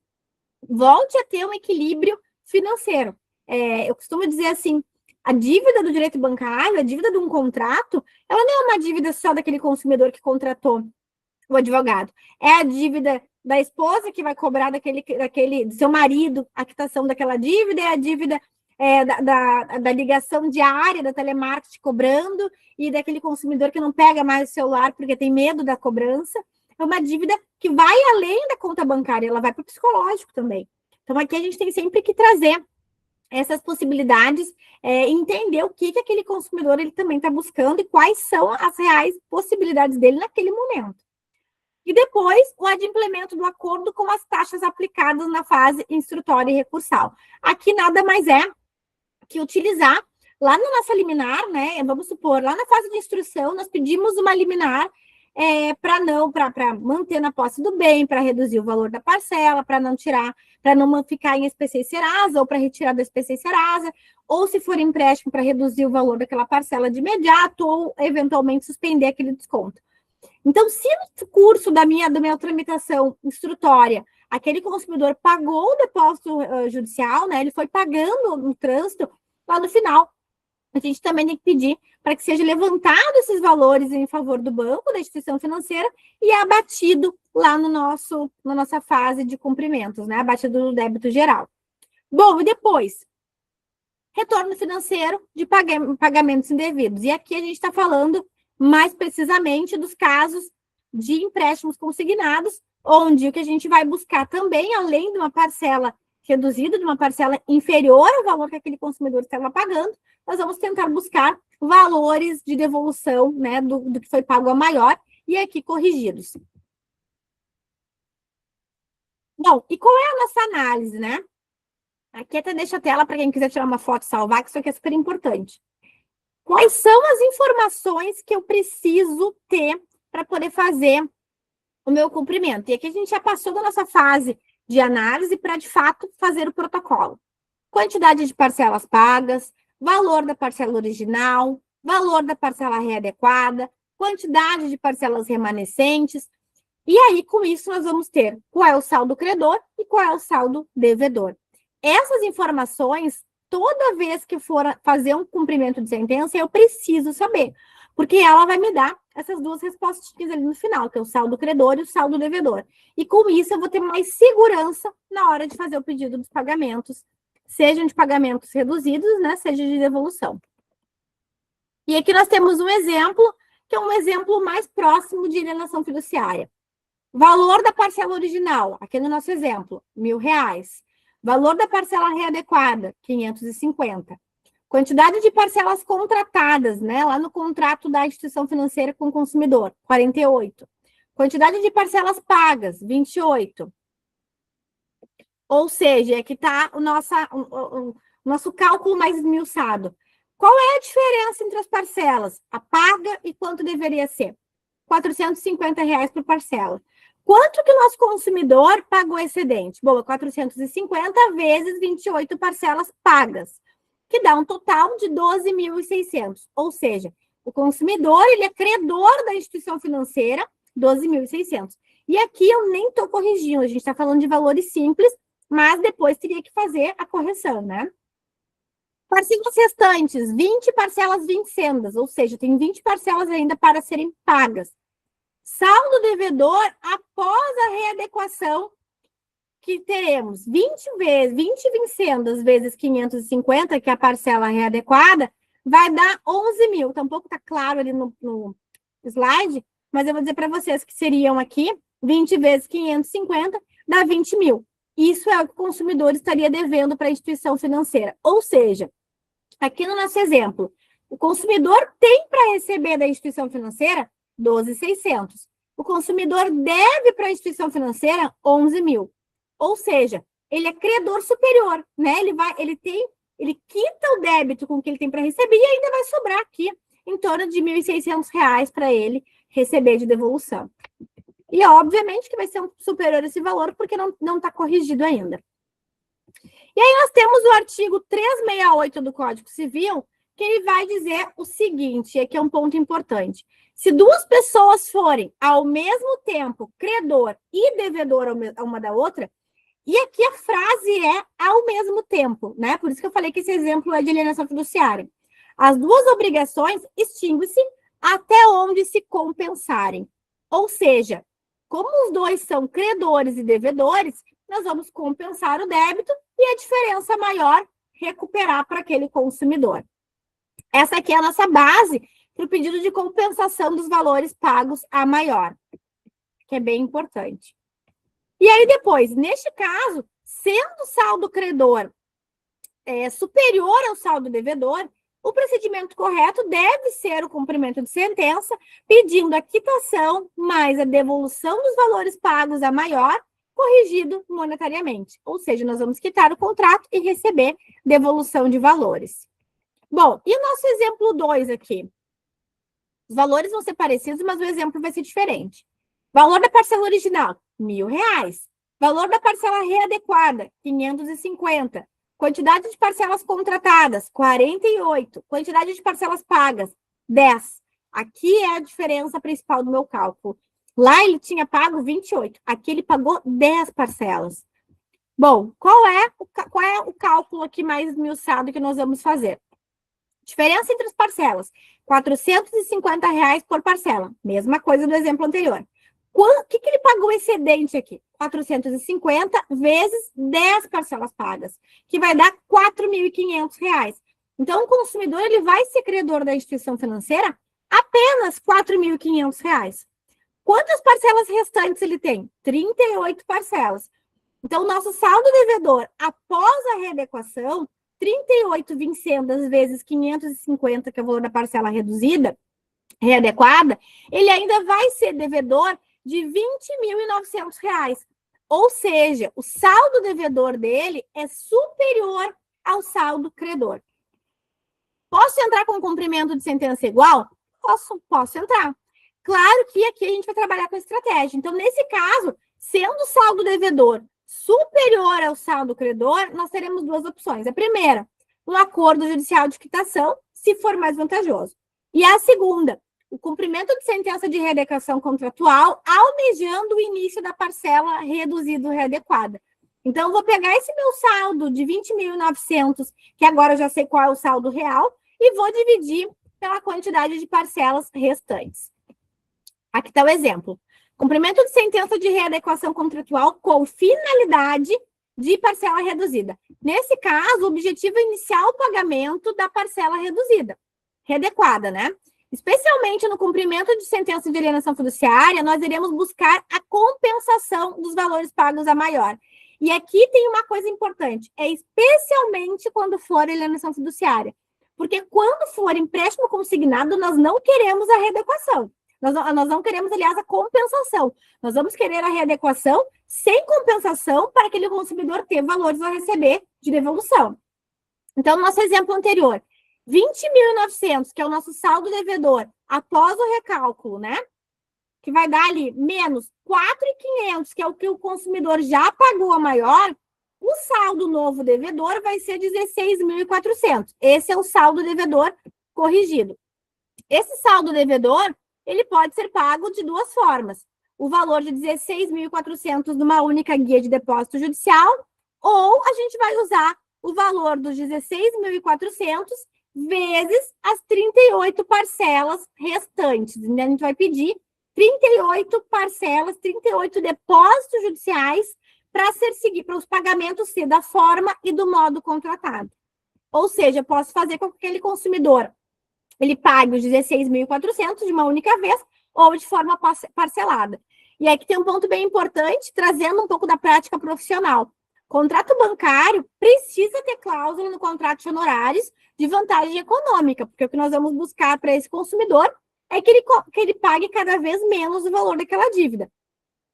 volte a ter um equilíbrio financeiro. Eu costumo dizer assim, a dívida do direito bancário, a dívida de um contrato, ela não é uma dívida só daquele consumidor que contratou o advogado. É a dívida da esposa que vai cobrar do seu marido a quitação daquela dívida, é a dívida da ligação diária, da telemarketing cobrando, e daquele consumidor que não pega mais o celular porque tem medo da cobrança. É uma dívida que vai além da conta bancária, ela vai para o psicológico também. Então, aqui a gente tem sempre que trazer essas possibilidades, entender o que aquele consumidor ele também está buscando e quais são as reais possibilidades dele naquele momento. E depois, o adimplemento do acordo com as taxas aplicadas na fase instrutória e recursal. Aqui nada mais é que utilizar, lá na nossa liminar, né, vamos supor, lá na fase de instrução, nós pedimos uma liminar para manter na posse do bem, para reduzir o valor da parcela, para não ficar em SPC e Serasa, ou para retirar do SPC e Serasa, ou se for empréstimo, para reduzir o valor daquela parcela de imediato, ou eventualmente suspender aquele desconto. Então, se no curso da minha tramitação instrutória, aquele consumidor pagou o depósito judicial, né? Ele foi pagando no trânsito, lá no final, a gente também tem que pedir para que seja levantado esses valores em favor do banco, da instituição financeira, e abatido lá na nossa fase de cumprimentos, né? Abatido no débito geral. Bom, e depois? Retorno financeiro de pagamentos indevidos. E aqui a gente está falando mais precisamente dos casos de empréstimos consignados, onde o que a gente vai buscar também, além de uma parcela reduzida, de uma parcela inferior ao valor que aquele consumidor estava pagando, nós vamos tentar buscar valores de devolução, né, do que foi pago a maior, e aqui corrigidos. Bom, e qual é a nossa análise, né? Aqui até deixa a tela para quem quiser tirar uma foto e salvar, que isso aqui é super importante. Quais são as informações que eu preciso ter para poder fazer o meu cumprimento? E aqui a gente já passou da nossa fase de análise para, de fato, fazer o protocolo. Quantidade de parcelas pagas, valor da parcela original, valor da parcela readequada, quantidade de parcelas remanescentes. E aí, com isso, nós vamos ter qual é o saldo credor e qual é o saldo devedor. Essas informações, toda vez que for fazer um cumprimento de sentença, eu preciso saber, porque ela vai me dar essas duas respostinhas ali no final, que é o saldo credor e o saldo devedor. E com isso, eu vou ter mais segurança na hora de fazer o pedido dos pagamentos, sejam de pagamentos reduzidos, né, seja de devolução. E aqui nós temos um exemplo, que é um exemplo mais próximo de alienação fiduciária. Valor da parcela original, aqui no nosso exemplo, R$1.000. Valor da parcela readequada, 550. Quantidade de parcelas contratadas, né, lá no contrato da instituição financeira com o consumidor, 48. Quantidade de parcelas pagas, 28. Ou seja, aqui está o nosso cálculo mais esmiuçado. Qual é a diferença entre as parcelas? A paga e quanto deveria ser? R$450 por parcela. Quanto que o nosso consumidor pagou excedente? Bom, é 450 vezes 28 parcelas pagas, que dá um total de 12.600. Ou seja, o consumidor, ele é credor da instituição financeira, 12.600. E aqui eu nem estou corrigindo, a gente está falando de valores simples, mas depois teria que fazer a correção, né? Parcelas restantes, 20 parcelas vincendas, ou seja, tem 20 parcelas ainda para serem pagas. Saldo devedor após a readequação, que teremos 20 vincendas vezes 550, que é a parcela readequada, vai dar 11.000. Tampouco está claro ali no slide, mas eu vou dizer para vocês que seriam aqui 20 vezes 550, dá 20.000. Isso é o que o consumidor estaria devendo para a instituição financeira. Ou seja, aqui no nosso exemplo, o consumidor tem para receber da instituição financeira 12.600. O consumidor deve para a instituição financeira 11.000. Ou seja, ele é credor superior, né? Ele quita o débito com o que ele tem para receber e ainda vai sobrar aqui em torno de R$1.600 para ele receber de devolução. E obviamente que vai ser superior esse valor porque não está corrigido ainda. E aí nós temos o artigo 368 do Código Civil, que ele vai dizer o seguinte, aqui é um ponto importante. Se duas pessoas forem ao mesmo tempo credor e devedor uma da outra, e aqui a frase é ao mesmo tempo, né? Por isso que eu falei que esse exemplo é de alienação fiduciária. As duas obrigações extinguem-se até onde se compensarem. Ou seja, como os dois são credores e devedores, nós vamos compensar o débito e a diferença maior recuperar para aquele consumidor. Essa aqui é a nossa base para o pedido de compensação dos valores pagos a maior, que é bem importante. E aí depois, neste caso, sendo o saldo credor superior ao saldo devedor, o procedimento correto deve ser o cumprimento de sentença, pedindo a quitação mais a devolução dos valores pagos a maior, corrigido monetariamente. Ou seja, nós vamos quitar o contrato e receber devolução de valores. Bom, e o nosso exemplo 2 aqui? Os valores vão ser parecidos, mas o exemplo vai ser diferente. Valor da parcela original, R$1.000. Valor da parcela readequada, 550. Quantidade de parcelas contratadas, 48. Quantidade de parcelas pagas, 10. Aqui é a diferença principal do meu cálculo. Lá ele tinha pago 28, aqui ele pagou 10 parcelas. Bom, qual é o cálculo aqui mais esmiuçado que nós vamos fazer? Diferença entre as parcelas, R$ 450 por parcela. Mesma coisa do exemplo anterior. O que ele pagou excedente aqui? 450 vezes 10 parcelas pagas, que vai dar R$ 4.500. Então, o consumidor ele vai ser credor da instituição financeira apenas R$ 4.500. Quantas parcelas restantes ele tem? 38 parcelas. Então, o nosso saldo devedor, após a readequação, 38 vincendas vezes 550, que é o valor da parcela reduzida, readequada, ele ainda vai ser devedor de R$ 20.900. Ou seja, o saldo devedor dele é superior ao saldo credor. Posso entrar com cumprimento de sentença igual? Posso entrar. Claro que aqui a gente vai trabalhar com estratégia. Então, nesse caso, sendo o saldo devedor superior ao saldo credor, nós teremos duas opções. A primeira, um acordo judicial de quitação, se for mais vantajoso. E a segunda, o cumprimento de sentença de readequação contratual, almejando o início da parcela reduzida ou readequada. Então, eu vou pegar esse meu saldo de 20.900, que agora eu já sei qual é o saldo real, e vou dividir pela quantidade de parcelas restantes. Aqui está o exemplo. Cumprimento de sentença de readequação contratual com finalidade de parcela reduzida. Nesse caso, o objetivo é iniciar o pagamento da parcela reduzida, readequada, né? Especialmente no cumprimento de sentença de alienação fiduciária, nós iremos buscar a compensação dos valores pagos a maior. E aqui tem uma coisa importante, é especialmente quando for alienação fiduciária. Porque quando for empréstimo consignado, nós não queremos a readequação. Nós não queremos, aliás, a compensação. Nós vamos querer a readequação sem compensação para aquele consumidor ter valores a receber de devolução. Então, nosso exemplo anterior, 20.900, que é o nosso saldo devedor, após o recálculo, né? Que vai dar ali menos 4.500, que é o que o consumidor já pagou a maior, o saldo novo devedor vai ser 16.400. Esse é o saldo devedor corrigido. Esse saldo devedor, ele pode ser pago de duas formas. O valor de 16.400 numa única guia de depósito judicial, ou a gente vai usar o valor dos 16.400 vezes as 38 parcelas restantes. A gente vai pedir 38 parcelas, 38 depósitos judiciais para os pagamentos ser da forma e do modo contratado. Ou seja, eu posso fazer com que aquele consumidor ele pague os 16.400 de uma única vez ou de forma parcelada. E aqui tem um ponto bem importante, trazendo um pouco da prática profissional. Contrato bancário precisa ter cláusula no contrato de honorários de vantagem econômica, porque o que nós vamos buscar para esse consumidor é que ele pague cada vez menos o valor daquela dívida.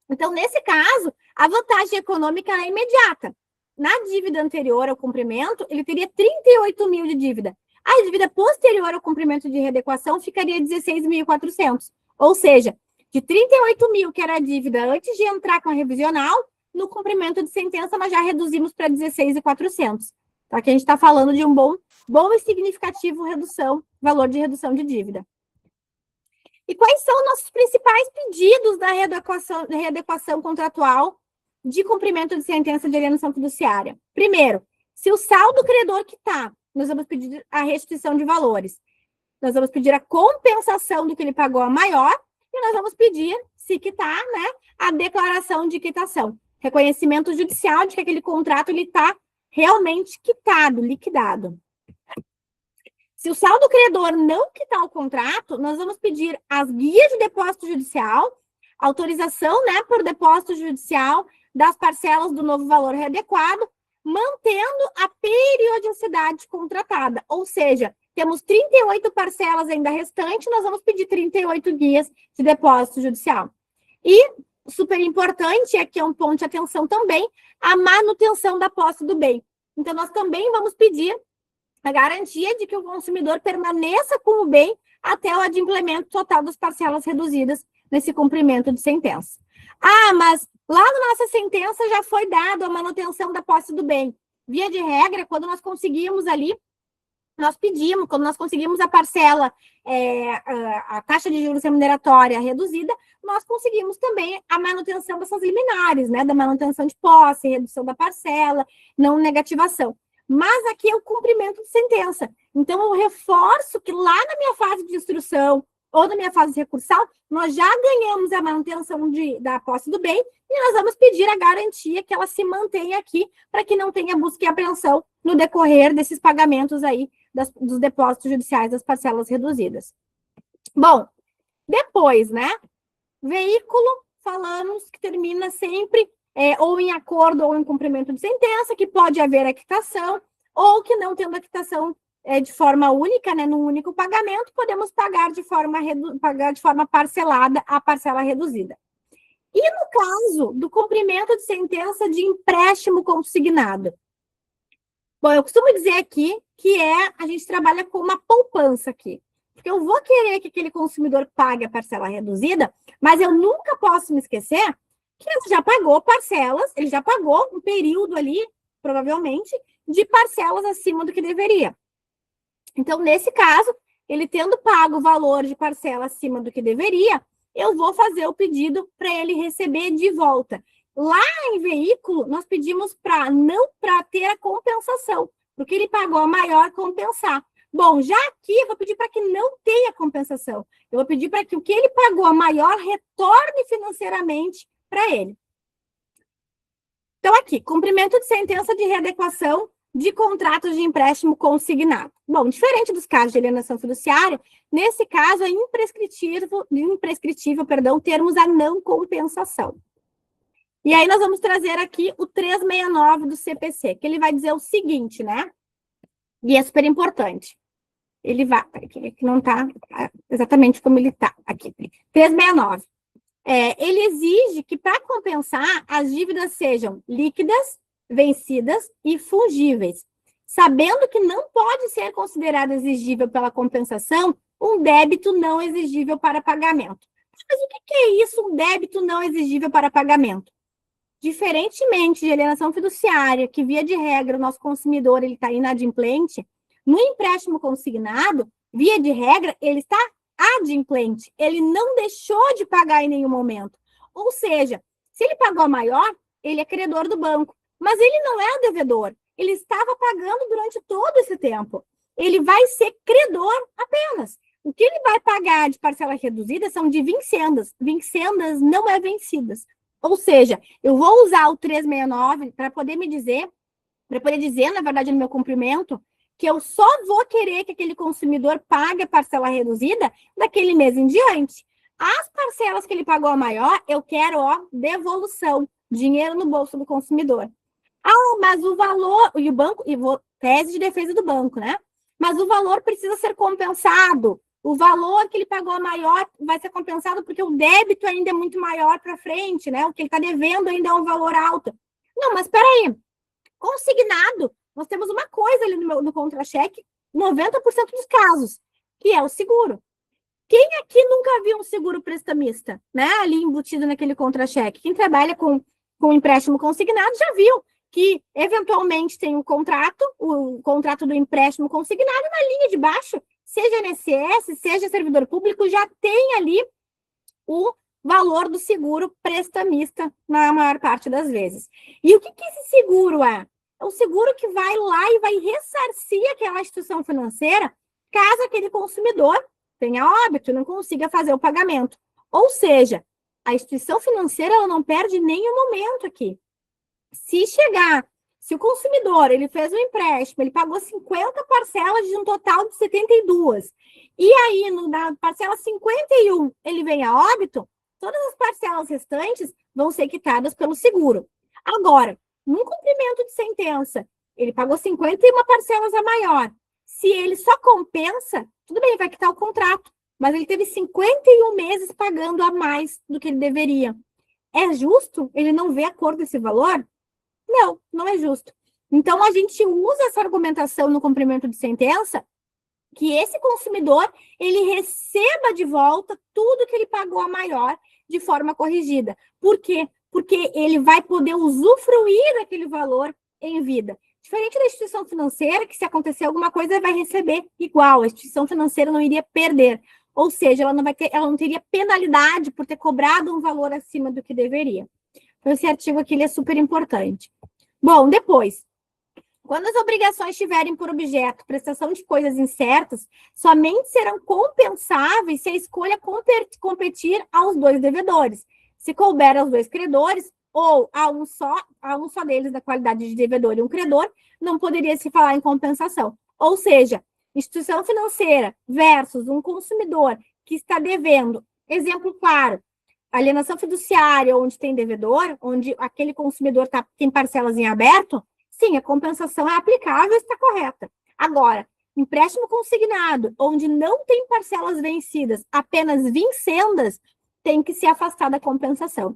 Então, nesse caso, a vantagem econômica é imediata. Na dívida anterior ao cumprimento, ele teria 38 mil de dívida. A dívida posterior ao cumprimento de readequação ficaria 16.400. Ou seja, de 38 mil, que era a dívida antes de entrar com a revisional, no cumprimento de sentença, nós já reduzimos para 16.400. Tá? Que a gente está falando de um bom e significativo valor de redução de dívida. E quais são nossos principais pedidos da readequação contratual de cumprimento de sentença de alienação fiduciária? Primeiro, se o saldo credor quitar, nós vamos pedir a restituição de valores. Nós vamos pedir a compensação do que ele pagou a maior e nós vamos pedir, se quitar, né, a declaração de quitação. Reconhecimento judicial de que aquele contrato está realmente quitado, liquidado. Se o saldo credor não quitar o contrato, nós vamos pedir as guias de depósito judicial, autorização, né, por depósito judicial das parcelas do novo valor readequado, mantendo a periodicidade contratada. Ou seja, temos 38 parcelas ainda restantes, nós vamos pedir 38 guias de depósito judicial. E, super importante, aqui é um ponto de atenção também, a manutenção da posse do bem. Então, nós também vamos pedir a garantia de que o consumidor permaneça com o bem até o adimplemento total das parcelas reduzidas nesse cumprimento de sentença. Ah, mas lá na nossa sentença já foi dado a manutenção da posse do bem. Via de regra, quando nós conseguimos ali nós pedimos, quando nós conseguimos a parcela, a taxa de juros remuneratória reduzida, nós conseguimos também a manutenção dessas liminares, né? Da manutenção de posse, redução da parcela, não negativação. Mas aqui é o cumprimento de sentença. Então, eu reforço que lá na minha fase de instrução ou na minha fase recursal, nós já ganhamos a manutenção da posse do bem e nós vamos pedir a garantia que ela se mantenha aqui para que não tenha busca e apreensão no decorrer desses pagamentos aí dos depósitos judiciais das parcelas reduzidas. Bom, depois, né? Veículo, falamos que termina sempre ou em acordo ou em cumprimento de sentença, que pode haver a quitação, ou que não tendo a quitação de forma única, né, num único pagamento, podemos pagar de forma parcelada a parcela reduzida. E no caso do cumprimento de sentença de empréstimo consignado? Bom, eu costumo dizer aqui que a gente trabalha com uma poupança aqui. Porque eu vou querer que aquele consumidor pague a parcela reduzida, mas eu nunca posso me esquecer que ele já pagou parcelas, ele já pagou um período ali, provavelmente, de parcelas acima do que deveria. Então, nesse caso, ele tendo pago o valor de parcela acima do que deveria, eu vou fazer o pedido para ele receber de volta. Lá em veículo, nós pedimos para ter a compensação, porque ele pagou a maior compensar. Bom, já aqui eu vou pedir para que não tenha compensação. Eu vou pedir para que o que ele pagou a maior retorne financeiramente para ele. Então, aqui, cumprimento de sentença de readequação de contratos de empréstimo consignado. Bom, diferente dos casos de alienação fiduciária, nesse caso é imprescritível, termos a não compensação. E aí nós vamos trazer aqui o 369 do CPC, que ele vai dizer o seguinte, né? E é super importante. Ele vai... Aqui não está exatamente como ele está aqui. 369. Ele exige que, para compensar, as dívidas sejam líquidas, vencidas e fungíveis, sabendo que não pode ser considerado exigível pela compensação um débito não exigível para pagamento. Mas o que é isso, um débito não exigível para pagamento? Diferentemente de alienação fiduciária, que via de regra o nosso consumidor está inadimplente, no empréstimo consignado, via de regra, ele está adimplente, ele não deixou de pagar em nenhum momento. Ou seja, se ele pagou a maior, ele é credor do banco, mas ele não é devedor, ele estava pagando durante todo esse tempo. Ele vai ser credor apenas. O que ele vai pagar de parcela reduzida são de vincendas. Vincendas não é vencidas. Ou seja, eu vou usar o 369 para poder dizer, na verdade, no meu cumprimento, que eu só vou querer que aquele consumidor pague a parcela reduzida daquele mês em diante. As parcelas que ele pagou a maior, eu quero, devolução, dinheiro no bolso do consumidor. Mas o valor, e o banco, tese de defesa do banco, né? Mas o valor precisa ser compensado. O valor que ele pagou a maior vai ser compensado porque o débito ainda é muito maior para frente, né? O que ele está devendo ainda é um valor alto. Não, mas espera aí. Consignado, nós temos uma coisa ali no contra-cheque, 90% dos casos, que é o seguro. Quem aqui nunca viu um seguro prestamista, né? Ali embutido naquele contra-cheque? Quem trabalha com empréstimo consignado já viu que, eventualmente, tem o contrato do empréstimo consignado na linha de baixo, seja INSS, seja servidor público, já tem ali o valor do seguro prestamista na maior parte das vezes. E o que esse seguro é? É o seguro que vai lá e vai ressarcir aquela instituição financeira caso aquele consumidor tenha óbito e não consiga fazer o pagamento. Ou seja, a instituição financeira ela não perde nenhum momento aqui. Se o consumidor ele fez um empréstimo, ele pagou 50 parcelas de um total de 72, e aí na parcela 51 ele vem a óbito, todas as parcelas restantes vão ser quitadas pelo seguro. Agora, num cumprimento de sentença, ele pagou 51 parcelas a maior. Se ele só compensa, tudo bem, vai quitar o contrato, mas ele teve 51 meses pagando a mais do que ele deveria. É justo ele não ver a cor desse valor? Não, não é justo. Então, a gente usa essa argumentação no cumprimento de sentença, que esse consumidor, ele receba de volta tudo que ele pagou a maior de forma corrigida. Por quê? Porque ele vai poder usufruir daquele valor em vida. Diferente da instituição financeira, que se acontecer alguma coisa, vai receber igual. A instituição financeira não iria perder. Ou seja, ela não teria penalidade por ter cobrado um valor acima do que deveria. Então, esse artigo aqui ele é super importante. Bom, depois, quando as obrigações tiverem por objeto prestação de coisas incertas, somente serão compensáveis se a escolha competir aos dois devedores. Se couber aos dois credores, ou a um só deles da qualidade de devedor e um credor, não poderia se falar em compensação. Ou seja, instituição financeira versus um consumidor que está devendo, exemplo claro, alienação fiduciária, onde tem devedor, onde aquele consumidor tem parcelas em aberto, sim, a compensação é aplicável e está correta. Agora, empréstimo consignado, onde não tem parcelas vencidas, apenas vincendas, tem que se afastar da compensação.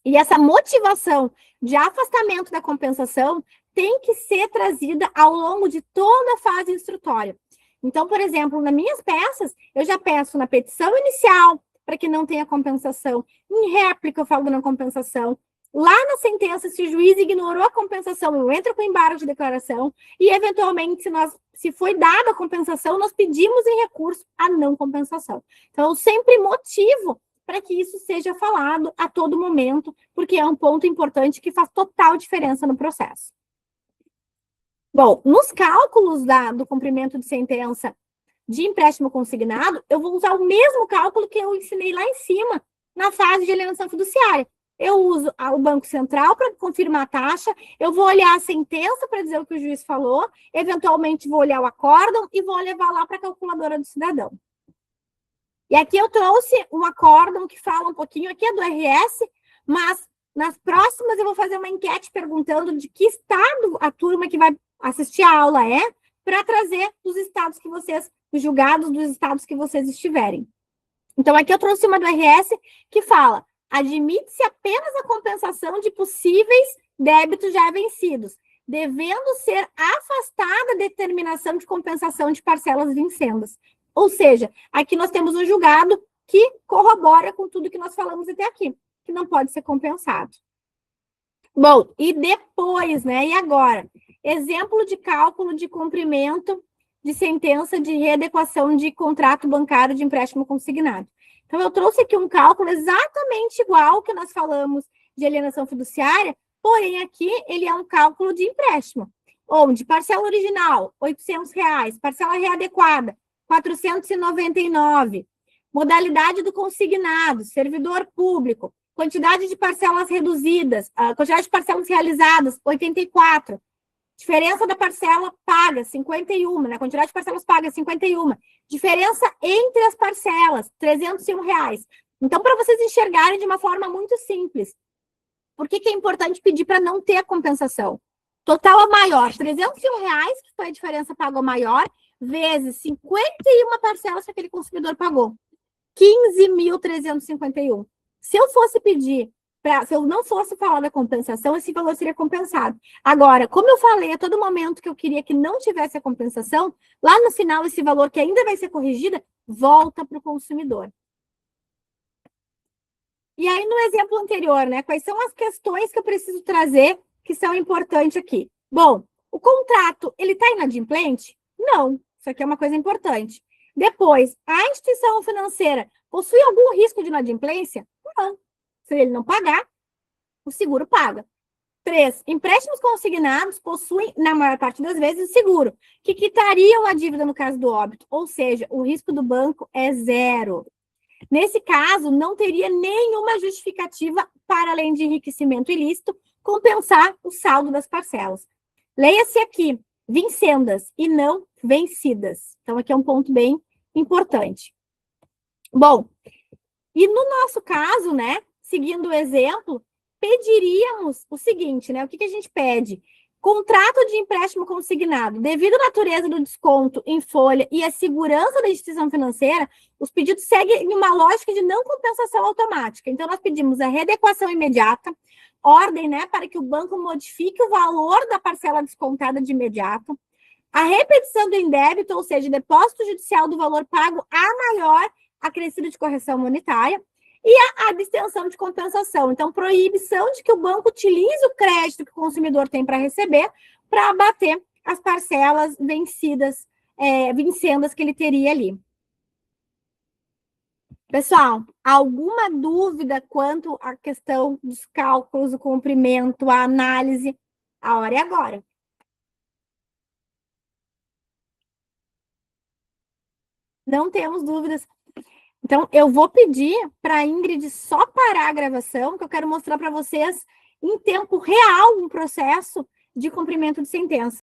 E essa motivação de afastamento da compensação tem que ser trazida ao longo de toda a fase instrutória. Então, por exemplo, nas minhas peças, eu já peço na petição inicial para que não tenha compensação. Em réplica, eu falo da não compensação. Lá na sentença, se o juiz ignorou a compensação, eu entro com embargo de declaração e, eventualmente, se foi dada a compensação, nós pedimos em recurso a não compensação. Então, eu sempre motivo para que isso seja falado a todo momento, porque é um ponto importante que faz total diferença no processo. Bom, nos cálculos do cumprimento de sentença de empréstimo consignado, eu vou usar o mesmo cálculo que eu ensinei lá em cima, na fase de alienação fiduciária. Eu uso o Banco Central para confirmar a taxa, eu vou olhar a sentença para dizer o que o juiz falou, eventualmente vou olhar o acórdão e vou levar lá para a calculadora do cidadão. E aqui eu trouxe um acórdão que fala um pouquinho, aqui é do RS, mas nas próximas eu vou fazer uma enquete perguntando de que estado a turma que vai assistir a aula é, para trazer os estados que vocês, os julgados dos estados que vocês estiverem. Então, aqui eu trouxe uma do RS que fala: admite-se apenas a compensação de possíveis débitos já vencidos, devendo ser afastada a determinação de compensação de parcelas vincendas. Ou seja, aqui nós temos um julgado que corrobora com tudo que nós falamos até aqui, que não pode ser compensado. Bom, e depois, né? E agora? Exemplo de cálculo de cumprimento de sentença de readequação de contrato bancário de empréstimo consignado. Então, eu trouxe aqui um cálculo exatamente igual que nós falamos de alienação fiduciária, porém aqui ele é um cálculo de empréstimo, onde parcela original, R$ 800, parcela readequada, 499, modalidade do consignado, servidor público, quantidade de parcelas reduzidas, quantidade de parcelas realizadas, 84, diferença da parcela paga, 51, né? Quantidade de parcelas pagas, 51, diferença entre as parcelas, R$301. Então, para vocês enxergarem de uma forma muito simples, por que é importante pedir para não ter a compensação? Total a maior, R$301, que foi a diferença paga maior, vezes 51 parcelas que aquele consumidor pagou. 15.351. Se eu fosse pedir, se eu não fosse falar da compensação, esse valor seria compensado. Agora, como eu falei a todo momento que eu queria que não tivesse a compensação, lá no final, esse valor que ainda vai ser corrigido, volta para o consumidor. E aí, no exemplo anterior, né? Quais são as questões que eu preciso trazer que são importantes aqui? Bom, o contrato, ele está inadimplente? Não. Isso aqui é uma coisa importante. Depois, a instituição financeira possui algum risco de inadimplência? Não. Se ele não pagar, o seguro paga. 3. Empréstimos consignados possuem, na maior parte das vezes, seguro, que quitariam a dívida no caso do óbito. Ou seja, o risco do banco é zero. Nesse caso, não teria nenhuma justificativa para, além de enriquecimento ilícito, compensar o saldo das parcelas. Leia-se aqui, vincendas e não vencidas. Então, aqui é um ponto bem importante. Bom, e no nosso caso, né, seguindo o exemplo, pediríamos o seguinte, né, o que a gente pede? Contrato de empréstimo consignado. Devido à natureza do desconto em folha e à segurança da instituição financeira, os pedidos seguem uma lógica de não compensação automática. Então, nós pedimos a readequação imediata, ordem, né, para que o banco modifique o valor da parcela descontada de imediato, a repetição do indébito, ou seja, depósito judicial do valor pago a maior acrescido de correção monetária, e a abstenção de compensação. Então, proibição de que o banco utilize o crédito que o consumidor tem para receber para abater as parcelas vencidas, vincendas que ele teria ali. Pessoal, alguma dúvida quanto à questão dos cálculos, o comprimento, a análise? A hora é agora. Não temos dúvidas. Então, eu vou pedir para a Ingrid só parar a gravação, que eu quero mostrar para vocês em tempo real um processo de cumprimento de sentença.